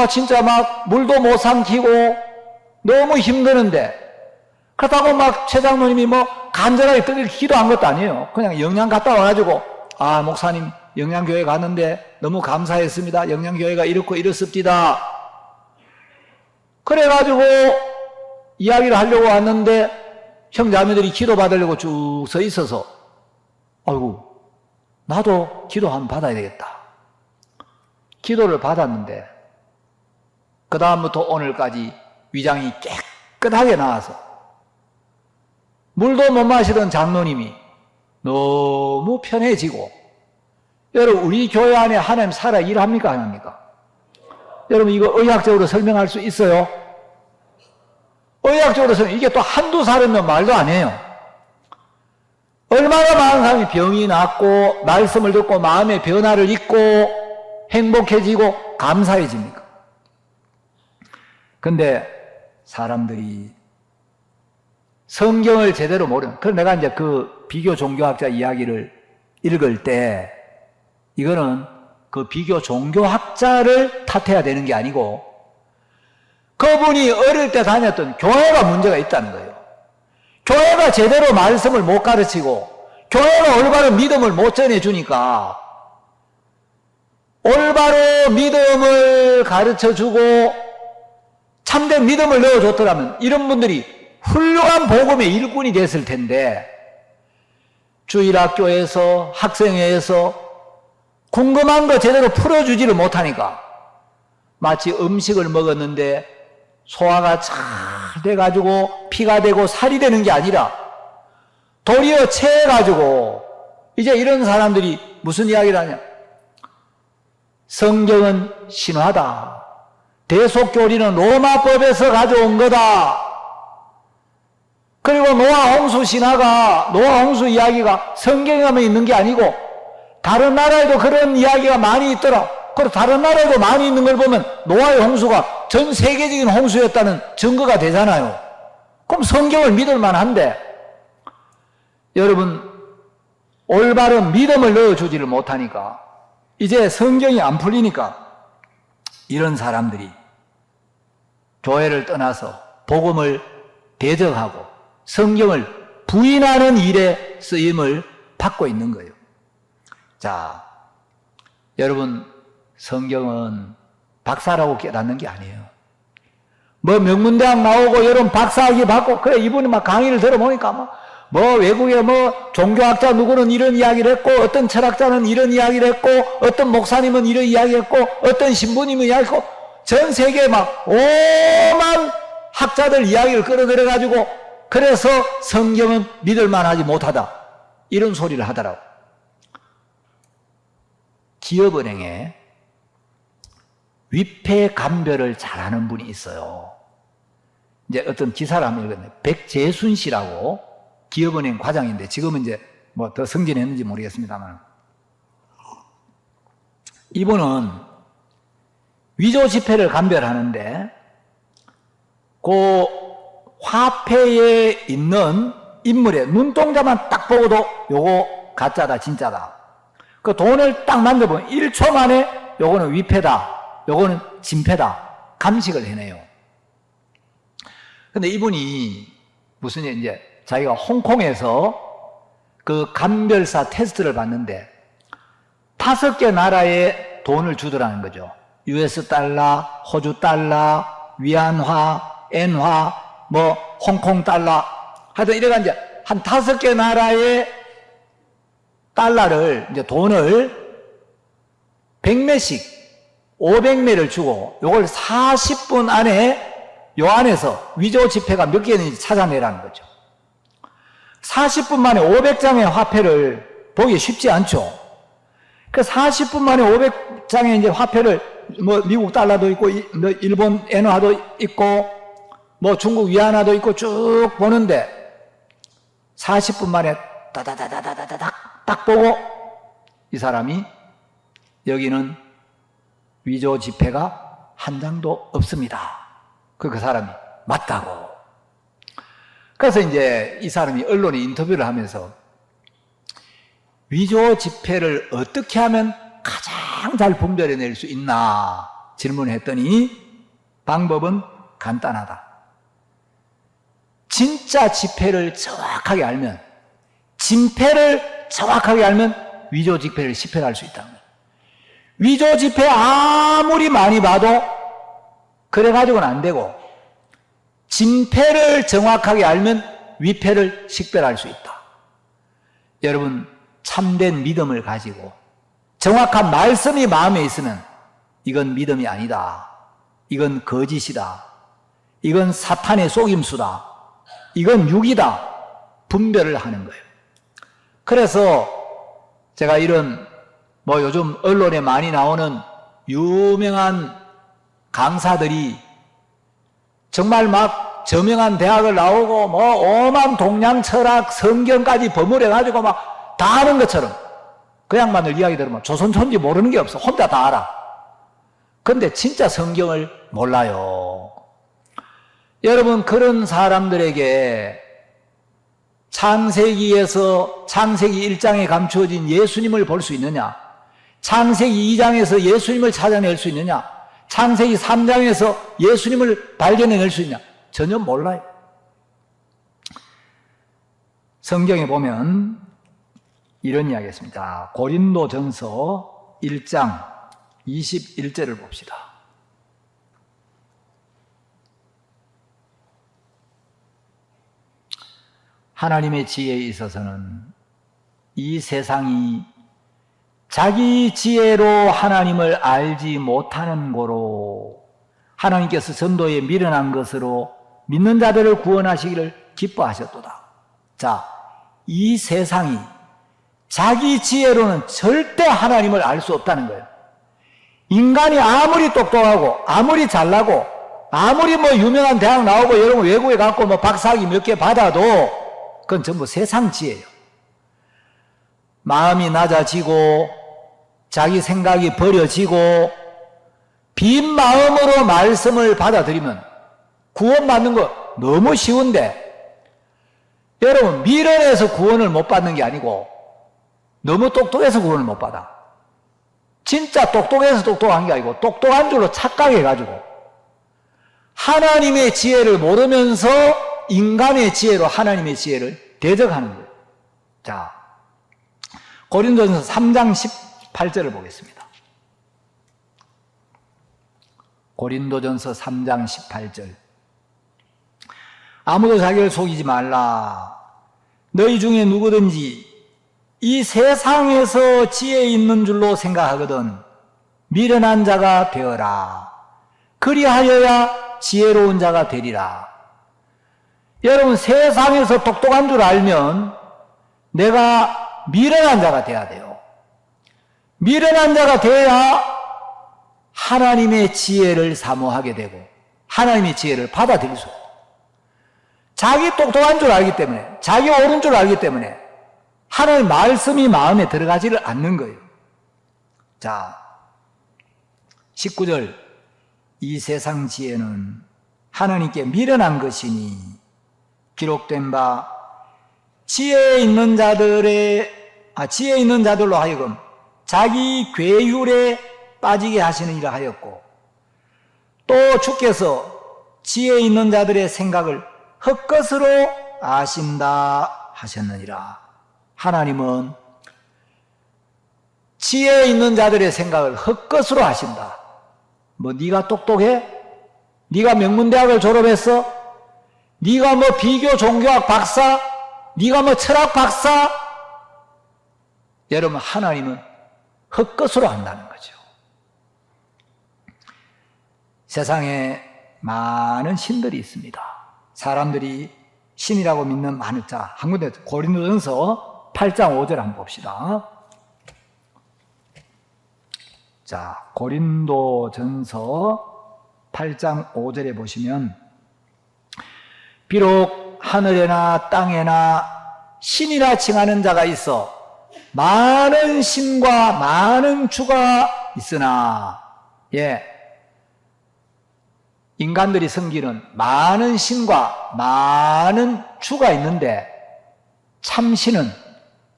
진짜 막 물도 못 삼키고 너무 힘드는데 그렇다고 막 최 장로님이 뭐 간절하게 뜨길 기도한 것도 아니에요. 그냥 영양 갔다 와가지고 목사님 영양교회 갔는데 너무 감사했습니다. 영양교회가 이렇고 이렇습니다. 그래가지고 이야기를 하려고 왔는데 형제자매들이 기도받으려고 쭉 서 있어서 아이고 나도 기도 한번 받아야 되겠다. 기도를 받았는데 그 다음부터 오늘까지 위장이 깨끗하게 나와서 물도 못 마시던 장로님이 너무 편해지고 여러분 우리 교회 안에 하나님 살아 일합니까 안 합니까? 여러분 이거 의학적으로 설명할 수 있어요? 의학적으로 설명 이게 또 한두 사람이면 말도 안 해요. 얼마나 많은 사람이 병이 낫고 말씀을 듣고 마음의 변화를 잊고 행복해지고 감사해집니까? 근데 사람들이 성경을 제대로 모르는 그래서 내가 이제 그 비교 종교학자 이야기를 읽을 때 이거는 그 비교 종교학자를 탓해야 되는 게 아니고 그분이 어릴 때 다녔던 교회가 문제가 있다는 거예요. 교회가 제대로 말씀을 못 가르치고 교회가 올바른 믿음을 못 전해주니까 올바른 믿음을 가르쳐주고 참된 믿음을 넣어줬더라면 이런 분들이 훌륭한 복음의 일꾼이 됐을 텐데 주일학교에서 학생회에서 궁금한 거 제대로 풀어주지를 못하니까 마치 음식을 먹었는데 소화가 잘 돼가지고 피가 되고 살이 되는 게 아니라 도리어 체해가지고 이제 이런 사람들이 무슨 이야기를 하냐. 성경은 신화다. 대속교리는 로마법에서 가져온 거다. 그리고 노아 홍수 신화가 노아 홍수 이야기가 성경에만 있는 게 아니고 다른 나라에도 그런 이야기가 많이 있더라. 그리고 다른 나라에도 많이 있는 걸 보면 노아의 홍수가 전 세계적인 홍수였다는 증거가 되잖아요. 그럼 성경을 믿을 만한데 여러분 올바른 믿음을 넣어주지를 못하니까 이제 성경이 안 풀리니까 이런 사람들이 교회를 떠나서 복음을 대적하고 성경을 부인하는 일에 쓰임을 받고 있는 거예요. 자, 여러분 성경은 박사라고 깨닫는 게 아니에요. 뭐 명문대학 나오고 여러분 박사학위 받고 그래 이분이 막 강의를 들어보니까 뭐 외국에 뭐 종교학자 누구는 이런 이야기를 했고 어떤 철학자는 이런 이야기를 했고 어떤 목사님은 이런 이야기를 했고 어떤 신부님은 이야기했고 전 세계에 막 오만 학자들 이야기를 끌어들여 가지고 그래서 성경은 믿을 만하지 못하다 이런 소리를 하더라고. 기업은행에 위폐 감별을 잘하는 분이 있어요. 이제 어떤 기사를 한번 읽었네. 백재순 씨라고 기업은행 과장인데 지금은 이제 뭐 더 승진했는지 모르겠습니다만 이분은 위조 지폐를 감별하는데 그 화폐에 있는 인물의 눈동자만 딱 보고도 요거 가짜다 진짜다. 그 돈을 딱 만져보면 1초 만에 요거는 위폐다 요거는 진폐다 감식을 해내요. 근데 이분이 무슨 이제 자기가 홍콩에서 그 감별사 테스트를 받는데 5개 나라의 돈을 주더라는 거죠. US 달러, 호주 달러, 위안화, 엔화, 뭐 홍콩 달러, 하여튼 이래가 이제 한 5개 나라의 달러를, 이제 돈을 100매씩 500매를 주고 요걸 40분 안에 요 안에서 위조 지폐가 몇 개인지 찾아내라는 거죠. 40분 만에 500장의 화폐를 보기 쉽지 않죠. 그 40분 만에 500장의 이제 화폐를 뭐 미국 달러도 있고 뭐 일본 엔화도 있고 뭐 중국 위안화도 있고 쭉 보는데 40분 만에 다다다다다다닥 딱 보고 이 사람이 여기는 위조 지폐가 한 장도 없습니다. 그 사람이 맞다고. 그래서 이제 이 사람이 언론에 인터뷰를 하면서 위조 지폐를 어떻게 하면 가장 잘 분별해낼 수 있나 질문했더니 방법은 간단하다. 진짜 지폐를 정확하게 알면, 진폐를 정확하게 알면 위조 지폐를 식별할 수 있다는 거예요. 위조 지폐 아무리 많이 봐도 그래가지고는 안 되고, 진폐를 정확하게 알면 위폐를 식별할 수 있다. 여러분, 참된 믿음을 가지고 정확한 말씀이 마음에 있으면 이건 믿음이 아니다. 이건 거짓이다. 이건 사탄의 속임수다. 이건 육이다. 분별을 하는 거예요. 그래서 제가 이런 뭐 요즘 언론에 많이 나오는 유명한 강사들이 정말 막 저명한 대학을 나오고 뭐 오만 동양 철학 성경까지 버무려가지고 막 다 아는 것처럼 그 양반들 이야기 들으면 조선천지 모르는 게 없어. 혼자 다 알아. 근데 진짜 성경을 몰라요. 여러분, 그런 사람들에게 창세기에서 창세기 1장에 감추어진 예수님을 볼 수 있느냐? 창세기 2장에서 예수님을 찾아낼 수 있느냐? 창세기 3장에서 예수님을 발견해낼 수 있느냐? 전혀 몰라요. 성경에 보면 이런 이야기가 있습니다. 고린도전서 1장 21절을 봅시다. 하나님의 지혜에 있어서는 이 세상이 자기 지혜로 하나님을 알지 못하는 고로 하나님께서 전도에 미련한 것으로 믿는 자들을 구원하시기를 기뻐하셨도다. 자, 이 세상이 자기 지혜로는 절대 하나님을 알 수 없다는 거예요. 인간이 아무리 똑똑하고 아무리 잘나고 아무리 뭐 유명한 대학 나오고 여러분 외국에 갔고 뭐 박사학위 몇 개 받아도 그건 전부 세상 지혜예요. 마음이 낮아지고 자기 생각이 버려지고 빈 마음으로 말씀을 받아들이면 구원받는 거 너무 쉬운데, 여러분 미련해서 구원을 못 받는 게 아니고 너무 똑똑해서 구원을 못 받아. 진짜 똑똑해서 똑똑한 게 아니고 똑똑한 줄로 착각해가지고 하나님의 지혜를 모르면서 인간의 지혜로 하나님의 지혜를 대적하는 거예요. 자, 고린도전서 3장 18절을 보겠습니다. 고린도전서 3장 18절. 아무도 자기를 속이지 말라. 너희 중에 누구든지 이 세상에서 지혜 있는 줄로 생각하거든 미련한 자가 되어라. 그리하여야 지혜로운 자가 되리라. 여러분, 세상에서 똑똑한 줄 알면 내가 미련한 자가 돼야 돼요. 미련한 자가 돼야 하나님의 지혜를 사모하게 되고 하나님의 지혜를 받아들일 수 있어요. 자기 똑똑한 줄 알기 때문에, 자기 옳은 줄 알기 때문에 하나님의 말씀이 마음에 들어가지를 않는 거예요. 자, 19절. 이 세상 지혜는 하나님께 미련한 것이니 기록된 바 지혜 있는 자들로 하여금 자기 괴율에 빠지게 하시느니라 하였고, 또 주께서 지혜 있는 자들의 생각을 헛것으로 아신다 하셨느니라. 하나님은 지혜 있는 자들의 생각을 헛것으로 하신다. 뭐 네가 똑똑해? 네가 명문대학을 졸업했어? 네가 뭐 비교 종교학 박사? 네가 뭐 철학 박사? 여러분, 하나님은 헛것으로 한다는 거죠. 세상에 많은 신들이 있습니다. 사람들이 신이라고 믿는 많은 자, 한 군데 고린도전서 8장 5절 한번 봅시다. 자, 고린도전서 8장 5절에 보시면 비록 하늘에나 땅에나 신이라 칭하는 자가 있어 많은 신과 많은 주가 있으나, 인간들이 섬기는 많은 신과 많은 주가 있는데 참신은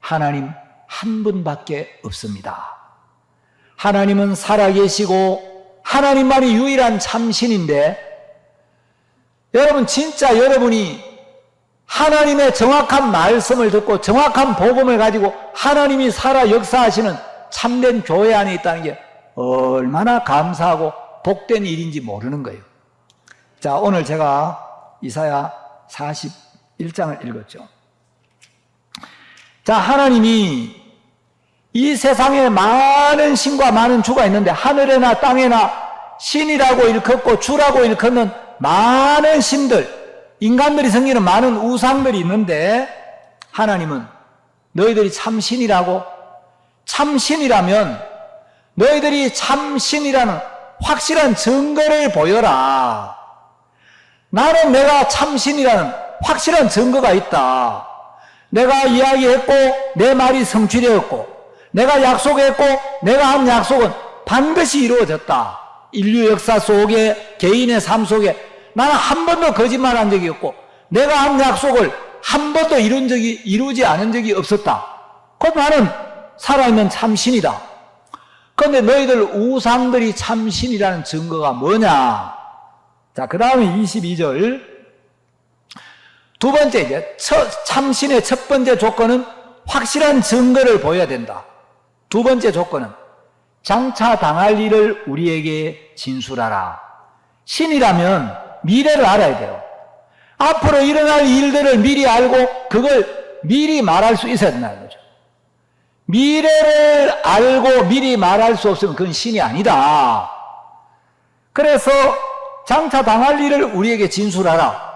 하나님 한 분밖에 없습니다. 하나님은 살아계시고 하나님만이 유일한 참신인데, 여러분 진짜 여러분이 하나님의 정확한 말씀을 듣고 정확한 복음을 가지고 하나님이 살아 역사하시는 참된 교회 안에 있다는 게 얼마나 감사하고 복된 일인지 모르는 거예요. 자, 오늘 제가 이사야 41장을 읽었죠. 자, 하나님이 이 세상에 많은 신과 많은 주가 있는데 하늘에나 땅에나 신이라고 일컫고 주라고 일컫는 많은 신들, 인간들이 섬기는 많은 우상들이 있는데 하나님은 너희들이 참신이라고? 참신이라면 너희들이 참신이라는 확실한 증거를 보여라. 나는 내가 참신이라는 확실한 증거가 있다. 내가 이야기했고 내 말이 성취되었고 내가 약속했고 내가 한 약속은 반드시 이루어졌다. 인류 역사 속에 개인의 삶 속에 나는 한 번도 거짓말한 적이 없고 내가 한 약속을 한 번도 이루지 않은 적이 없었다. 그럼 나는 살아있는 참신이다. 그런데 너희들 우상들이 참신이라는 증거가 뭐냐? 자, 그 다음에 22절. 두 번째, 이제 참신의 첫 번째 조건은 확실한 증거를 보여야 된다. 두 번째 조건은 장차 당할 일을 우리에게 진술하라. 신이라면 미래를 알아야 돼요. 앞으로 일어날 일들을 미리 알고 그걸 미리 말할 수 있어야 된다는 거죠. 미래를 알고 미리 말할 수 없으면 그건 신이 아니다. 그래서 장차 당할 일을 우리에게 진술하라.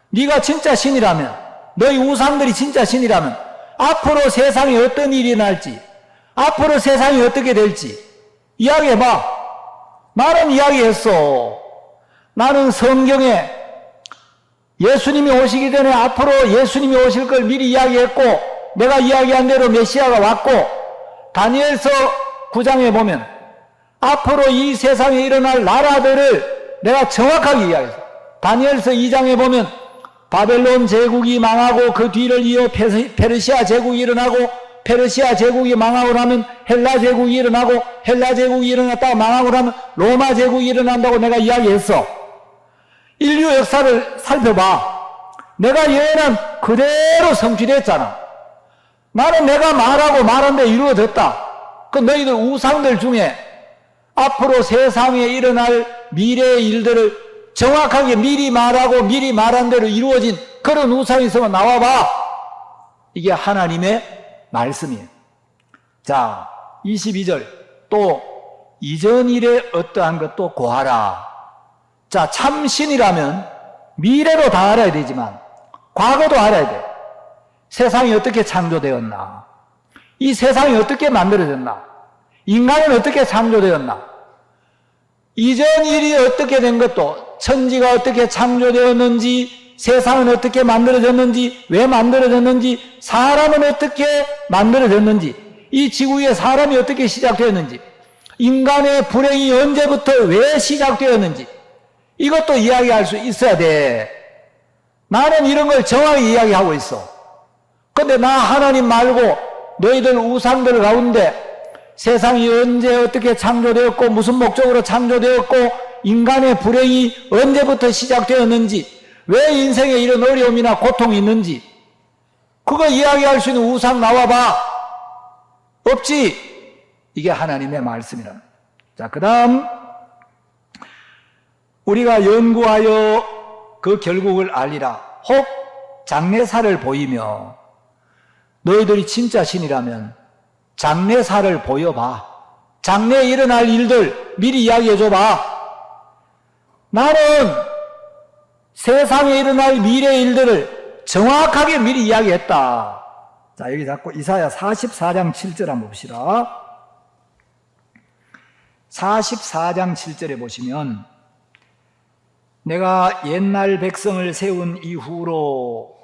네가 진짜 신이라면, 너희 우상들이 진짜 신이라면 앞으로 세상에 어떤 일이 일어날지, 앞으로 세상이 어떻게 될지 이야기해봐. 나는 이야기했어. 나는 성경에 예수님이 오시기 전에 앞으로 예수님이 오실 걸 미리 이야기했고 내가 이야기한 대로 메시아가 왔고, 다니엘서 9장에 보면 앞으로 이 세상에 일어날 나라들을 내가 정확하게 이야기했어. 다니엘서 2장에 보면 바벨론 제국이 망하고 그 뒤를 이어 페르시아 제국이 일어나고, 페르시아 제국이 망하고 나면 헬라 제국이 일어나고, 헬라 제국이 일어났다가 망하고 나면 로마 제국이 일어난다고 내가 이야기했어. 인류 역사를 살펴봐. 내가 예언한 그대로 성취됐잖아. 나는 내가 말하고 말한 데 이루어졌다. 그 너희들 우상들 중에 앞으로 세상에 일어날 미래의 일들을 정확하게 미리 말하고 미리 말한 대로 이루어진 그런 우상이 있으면 나와봐. 이게 하나님의 말씀이에요. 자, 22절. 또 이전 일에 어떠한 것도 고하라. 자, 참신이라면 미래로 다 알아야 되지만 과거도 알아야 돼. 세상이 어떻게 창조되었나? 이 세상이 어떻게 만들어졌나? 인간은 어떻게 창조되었나? 이전 일이 어떻게 된 것도, 천지가 어떻게 창조되었는지, 세상은 어떻게 만들어졌는지, 왜 만들어졌는지, 사람은 어떻게 만들어졌는지, 이 지구에 사람이 어떻게 시작되었는지, 인간의 불행이 언제부터 왜 시작되었는지 이것도 이야기할 수 있어야 돼. 나는 이런 걸 정확히 이야기하고 있어. 근데 나 하나님 말고 너희들 우상들 가운데 세상이 언제 어떻게 창조되었고 무슨 목적으로 창조되었고 인간의 불행이 언제부터 시작되었는지, 왜 인생에 이런 어려움이나 고통이 있는지 그거 이야기할 수 있는 우상 나와봐. 없지. 이게 하나님의 말씀이라. 자, 그 다음 우리가 연구하여 그 결국을 알리라. 혹 장래사를 보이며, 너희들이 진짜 신이라면 장래사를 보여봐. 장래에 일어날 일들 미리 이야기해줘봐. 나는 세상에 일어날 미래의 일들을 정확하게 미리 이야기했다. 자, 여기 자꾸 이사야 44장 7절 한번 봅시다. 44장 7절에 보시면, 내가 옛날 백성을 세운 이후로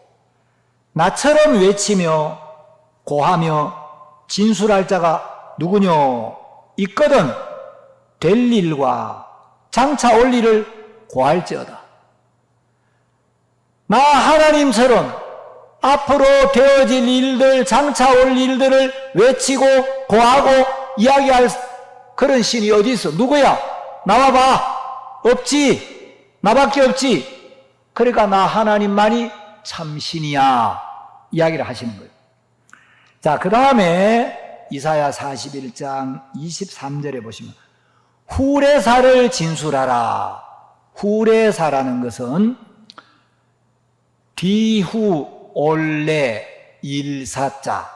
나처럼 외치며 고하며 진술할 자가 누구뇨? 있거든 될 일과 장차 올 일을 고할지어다. 나 하나님처럼 앞으로 되어질 일들, 장차 올 일들을 외치고 고하고 이야기할 그런 신이 어디 있어? 누구야? 나와봐. 없지. 나밖에 없지. 그러니까 나 하나님만이 참 신이야. 이야기를 하시는 거예요. 자, 그 다음에 이사야 41장 23절에 보시면, 후레사를 진술하라. 후레사라는 것은 뒤후 올레 일사자.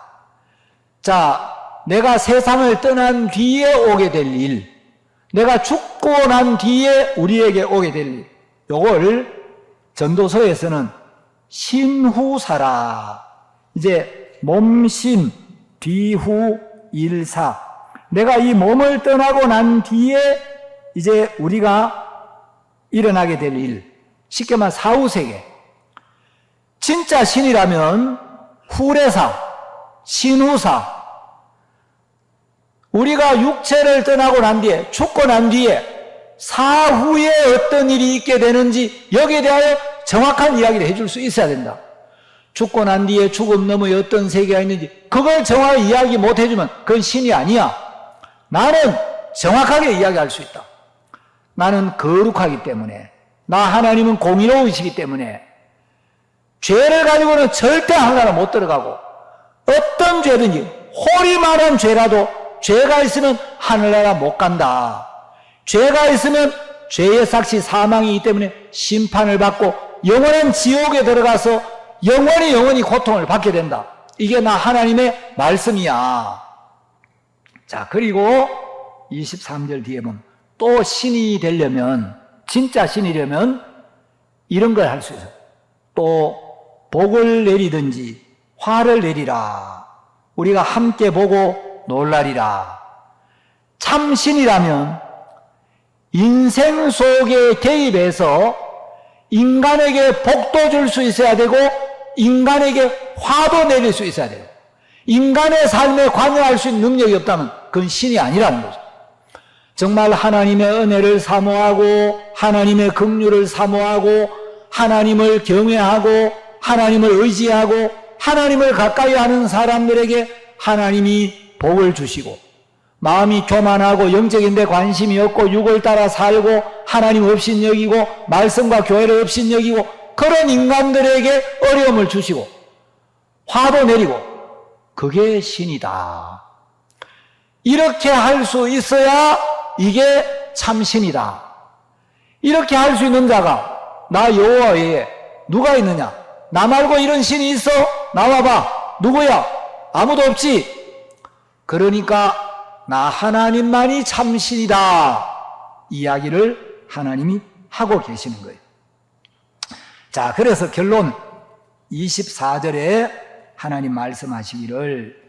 자, 내가 세상을 떠난 뒤에 오게 될 일, 내가 죽고 난 뒤에 우리에게 오게 될 일, 요걸 전도서에서는 신후사라. 이제 몸신 뒤후 일사. 내가 이 몸을 떠나고 난 뒤에 이제 우리가 일어나게 될 일. 쉽게 말해 사후세계. 진짜 신이라면 후레사, 신후사. 우리가 육체를 떠나고 난 뒤에, 죽고 난 뒤에 사후에 어떤 일이 있게 되는지 여기에 대하여 정확한 이야기를 해줄 수 있어야 된다. 죽고 난 뒤에 죽음 너머에 어떤 세계가 있는지 그걸 정확하게 이야기 못 해주면 그건 신이 아니야. 나는 정확하게 이야기할 수 있다. 나는 거룩하기 때문에, 나 하나님은 공의로우시기 때문에 죄를 가지고는 절대 하나로 못 들어가고, 어떤 죄든지 호리만한 죄라도 죄가 있으면 하늘나라 못 간다. 죄가 있으면 죄의 삭시 사망이기 때문에 심판을 받고 영원한 지옥에 들어가서 영원히 고통을 받게 된다. 이게 나 하나님의 말씀이야. 자, 그리고 23절 뒤에 보면 또 신이 되려면, 진짜 신이려면 이런 걸 할 수 있어요. 또 복을 내리든지 화를 내리라. 우리가 함께 보고 놀라리라. 참 신이라면 인생 속에 개입해서 인간에게 복도 줄 수 있어야 되고 인간에게 화도 내릴 수 있어야 돼요. 인간의 삶에 관여할 수 있는 능력이 없다면 그건 신이 아니라는 거죠. 정말 하나님의 은혜를 사모하고 하나님의 긍휼을 사모하고 하나님을 경외하고 하나님을 의지하고 하나님을 가까이 하는 사람들에게 하나님이 복을 주시고, 마음이 교만하고 영적인 데 관심이 없고 육을 따라 살고 하나님 없인 여기고 말씀과 교회를 없인 여기고 그런 인간들에게 어려움을 주시고 화도 내리고, 그게 신이다. 이렇게 할 수 있어야 이게 참 신이다. 이렇게 할 수 있는 자가 나 여호와 외에 누가 있느냐? 나 말고 이런 신이 있어? 나와봐. 누구야? 아무도 없지. 그러니까 나 하나님만이 참신이다. 이야기를 하나님이 하고 계시는 거예요. 자, 그래서 결론 24절에 하나님 말씀하시기를,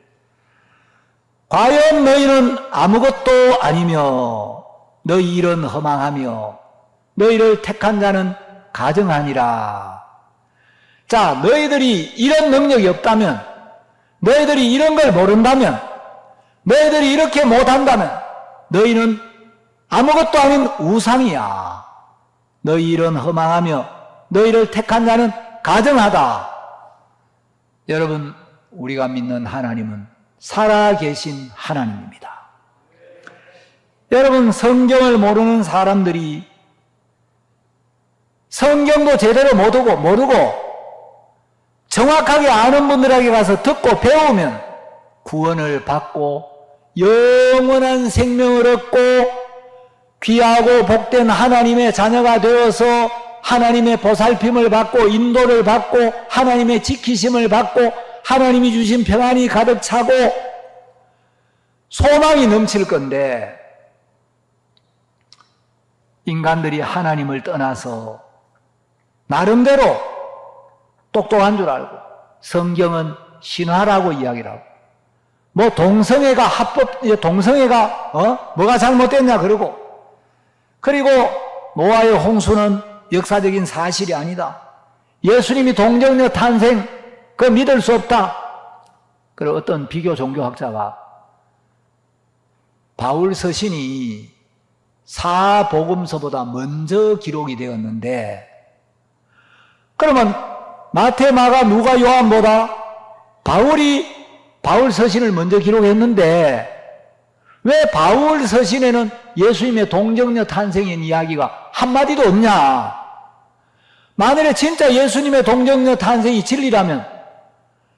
과연 너희는 아무것도 아니며 너희 일은 허망하며 너희를 택한 자는 가증하니라. 자, 너희들이 이런 능력이 없다면, 너희들이 이런 걸 모른다면, 너희들이 이렇게 못한다면 너희는 아무것도 아닌 우상이야. 너희 일은 허망하며 너희를 택한 자는 가증하다. 여러분, 우리가 믿는 하나님은 살아계신 하나님입니다. 여러분, 성경을 모르는 사람들이 성경도 제대로 모르고 정확하게 아는 분들에게 가서 듣고 배우면 구원을 받고 영원한 생명을 얻고 귀하고 복된 하나님의 자녀가 되어서 하나님의 보살핌을 받고 인도를 받고 하나님의 지키심을 받고 하나님이 주신 평안이 가득 차고 소망이 넘칠 건데, 인간들이 하나님을 떠나서 나름대로 똑똑한 줄 알고 성경은 신화라고 이야기를 하고 뭐 동성애가 뭐가 잘못됐냐 그러고, 그리고 노아의 홍수는 역사적인 사실이 아니다, 예수님이 동정녀 탄생 그거 믿을 수 없다. 그리고 어떤 비교 종교학자가 바울 서신이 사복음서보다 먼저 기록이 되었는데, 그러면 마태, 마가, 누가, 요한보다 바울 서신을 먼저 기록했는데 왜 바울 서신에는 예수님의 동정녀 탄생의 이야기가 한마디도 없냐? 만일에 진짜 예수님의 동정녀 탄생이 진리라면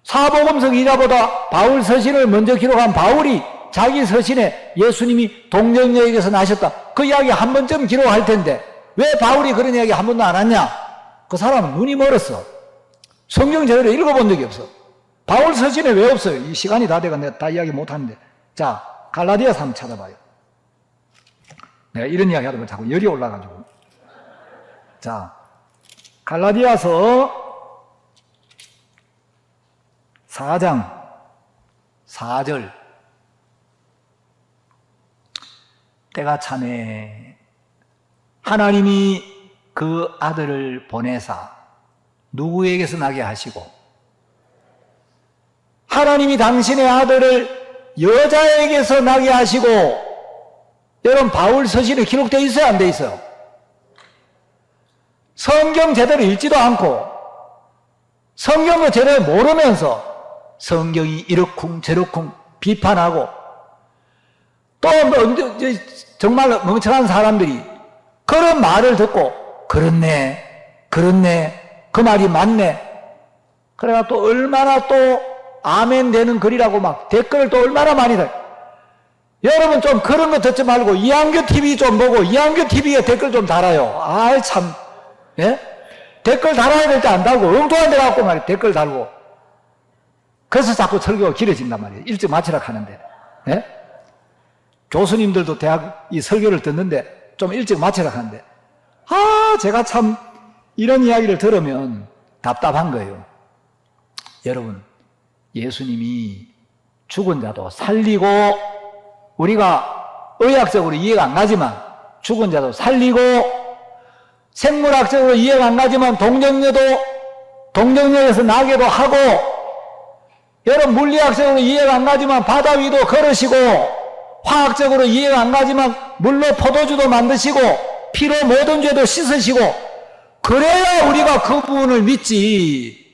사복음서 기자보다 바울 서신을 먼저 기록한 바울이 자기 서신에 예수님이 동정녀에게서 나셨다, 그 이야기 한 번쯤 기록할 텐데 왜 바울이 그런 이야기 한 번도 안 하냐? 그 사람은 눈이 멀었어. 성경 제대로 읽어본 적이 없어. 바울 서신에 왜 없어요? 이 시간이 다 돼가 내가 다 이야기 못하는데. 자, 갈라디아서 한번 찾아봐요. 내가 이런 이야기 하다 보면 자꾸 열이 올라가지고. 자, 갈라디아서 4장 4절. 때가 차네 하나님이 그 아들을 보내사 누구에게서 나게 하시고, 하나님이 당신의 아들을 여자에게서 나게 하시고. 여러분, 바울 서신에 기록되어 있어요, 안 되어 있어요? 성경 제대로 읽지도 않고 성경도 제대로 모르면서 성경이 이러쿵 저러쿵 비판하고, 또 정말 멍청한 사람들이 그런 말을 듣고 그렇네 그 말이 맞네, 그래가 또 얼마나 또 아멘 되는 글이라고 막 댓글을 또 얼마나 많이 달. 여러분 좀 그런 거 듣지 말고 이한규 TV 좀 보고 이한규 TV에 댓글 좀 달아요. 아이 참, 예? 댓글 달아야 될 때 안 달고 엉뚱한 데 갖고 말이야 댓글 달고. 그래서 자꾸 설교가 길어진단 말이에요. 일찍 마치라 하는데. 예? 교수님들도 대학 이 설교를 듣는데 좀 일찍 마치라 하는데, 제가 참 이런 이야기를 들으면 답답한 거예요. 여러분, 예수님이 죽은 자도 살리고, 우리가 의학적으로 이해가 안 가지만 죽은 자도 살리고, 생물학적으로 이해가 안 가지만 동정녀에서 나게도 하고, 여러분 물리학적으로 이해가 안 가지만 바다 위도 걸으시고, 화학적으로 이해가 안 가지만 물로 포도주도 만드시고 피로 모든 죄도 씻으시고, 그래야 우리가 그 부분을 믿지.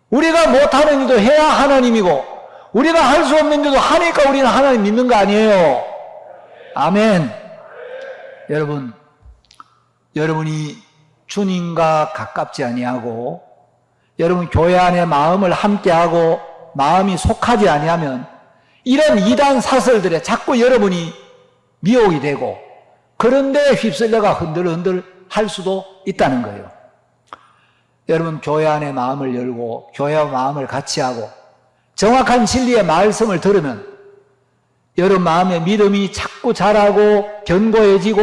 우리가 못하는 일도 해야 하나님이고 우리가 할 수 없는 일도 하니까 우리는 하나님 믿는 거 아니에요. 아멘. 여러분, 여러분이 주님과 가깝지 아니하고 여러분 교회 안에 마음을 함께하고 마음이 속하지 아니하면 이런 이단 사설들에 자꾸 여러분이 미혹이 되고 그런데 휩쓸려가 흔들흔들 할 수도 있다는 거예요. 여러분, 교회 안에 마음을 열고 교회와 마음을 같이 하고 정확한 진리의 말씀을 들으면 여러분 마음의 믿음이 자꾸 자라고 견고해지고,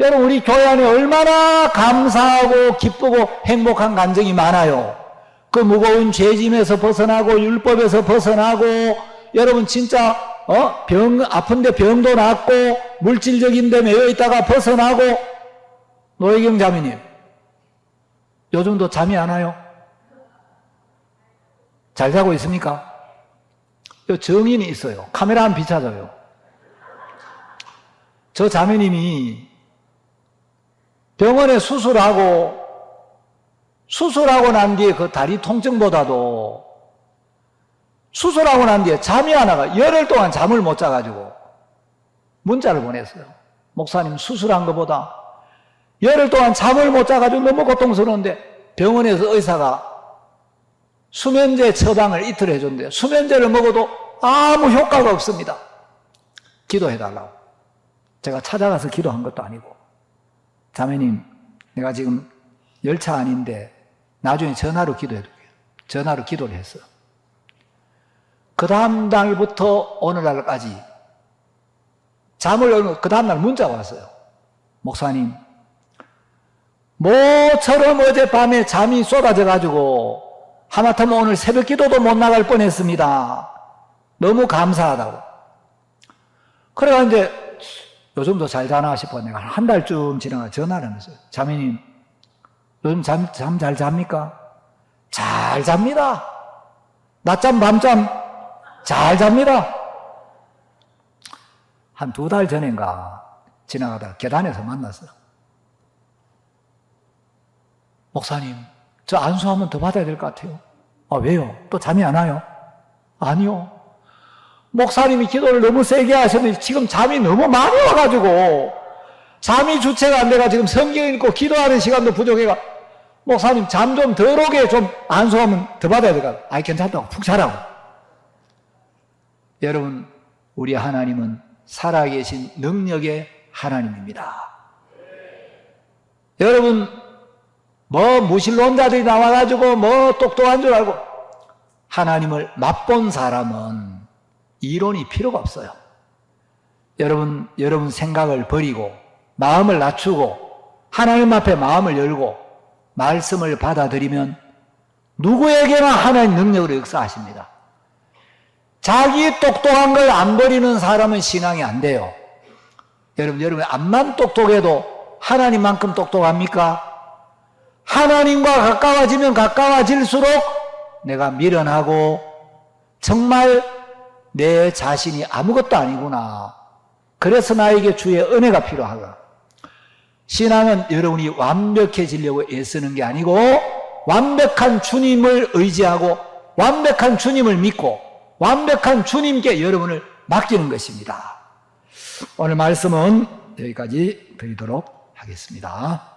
여러분 우리 교회 안에 얼마나 감사하고 기쁘고 행복한 감정이 많아요. 그 무거운 죄짐에서 벗어나고 율법에서 벗어나고, 여러분 진짜 아픈데 병도 낫고 물질적인 데 매여 있다가 벗어나고. 노혜경 자매님, 요즘도 잠이 안 와요? 잘 자고 있습니까? 요 정인이 있어요. 카메라 한번 비춰줘요. 저 자매님이 병원에 수술하고 난 뒤에 그 다리 통증보다도 수술하고 난 뒤에 잠이 안 와가 열흘 동안 잠을 못 자가지고 문자를 보냈어요. 목사님, 수술한 것보다 열흘 동안 잠을 못 자가지고 너무 고통스러운데 병원에서 의사가 수면제 처방을 이틀 해줬는데 수면제를 먹어도 아무 효과가 없습니다. 기도해달라고. 제가 찾아가서 기도한 것도 아니고, 자매님, 내가 지금 열차 안인데 나중에 전화로 기도해줄게요. 전화로 기도를 했어요. 그 다음 날부터 오늘날까지 그 다음 날 문자가 왔어요. 목사님, 모처럼 어젯밤에 잠이 쏟아져가지고 하마터면 오늘 새벽 기도도 못 나갈 뻔했습니다. 너무 감사하다고. 그래가 이제 요즘도 잘 자나 싶어 내가 한 달쯤 지나가 전화를 하면서, 자매님, 요즘 잠 잘 잡니까? 잘 잡니다. 낮잠 밤잠 잘 잡니다. 한 2달 전인가 지나가다가 계단에서 만났어요. 목사님, 저 안수 한번 더 받아야 될 것 같아요. 아, 왜요? 또 잠이 안 와요? 아니요. 목사님이 기도를 너무 세게 하셨는데 지금 잠이 너무 많이 와가지고 잠이 주체가 안 돼가 지금 성경 읽고 기도하는 시간도 부족해가, 목사님 잠 좀 덜 오게 좀 안수하면 더 받아야 될까? 아이, 괜찮다고 푹 자라고. 여러분, 우리 하나님은 살아계신 능력의 하나님입니다. 여러분, 무신론자들이 나와가지고 똑똑한 줄 알고, 하나님을 맛본 사람은 이론이 필요가 없어요. 여러분 생각을 버리고 마음을 낮추고 하나님 앞에 마음을 열고 말씀을 받아들이면 누구에게나 하나님 능력으로 역사하십니다. 자기 똑똑한 걸 안 버리는 사람은 신앙이 안 돼요. 여러분 암만 똑똑해도 하나님만큼 똑똑합니까? 하나님과 가까워지면 가까워질수록 내가 미련하고 정말 내 자신이 아무것도 아니구나. 그래서 나에게 주의 은혜가 필요하다. 신앙은 여러분이 완벽해지려고 애쓰는 게 아니고 완벽한 주님을 의지하고 완벽한 주님을 믿고 완벽한 주님께 여러분을 맡기는 것입니다. 오늘 말씀은 여기까지 드리도록 하겠습니다.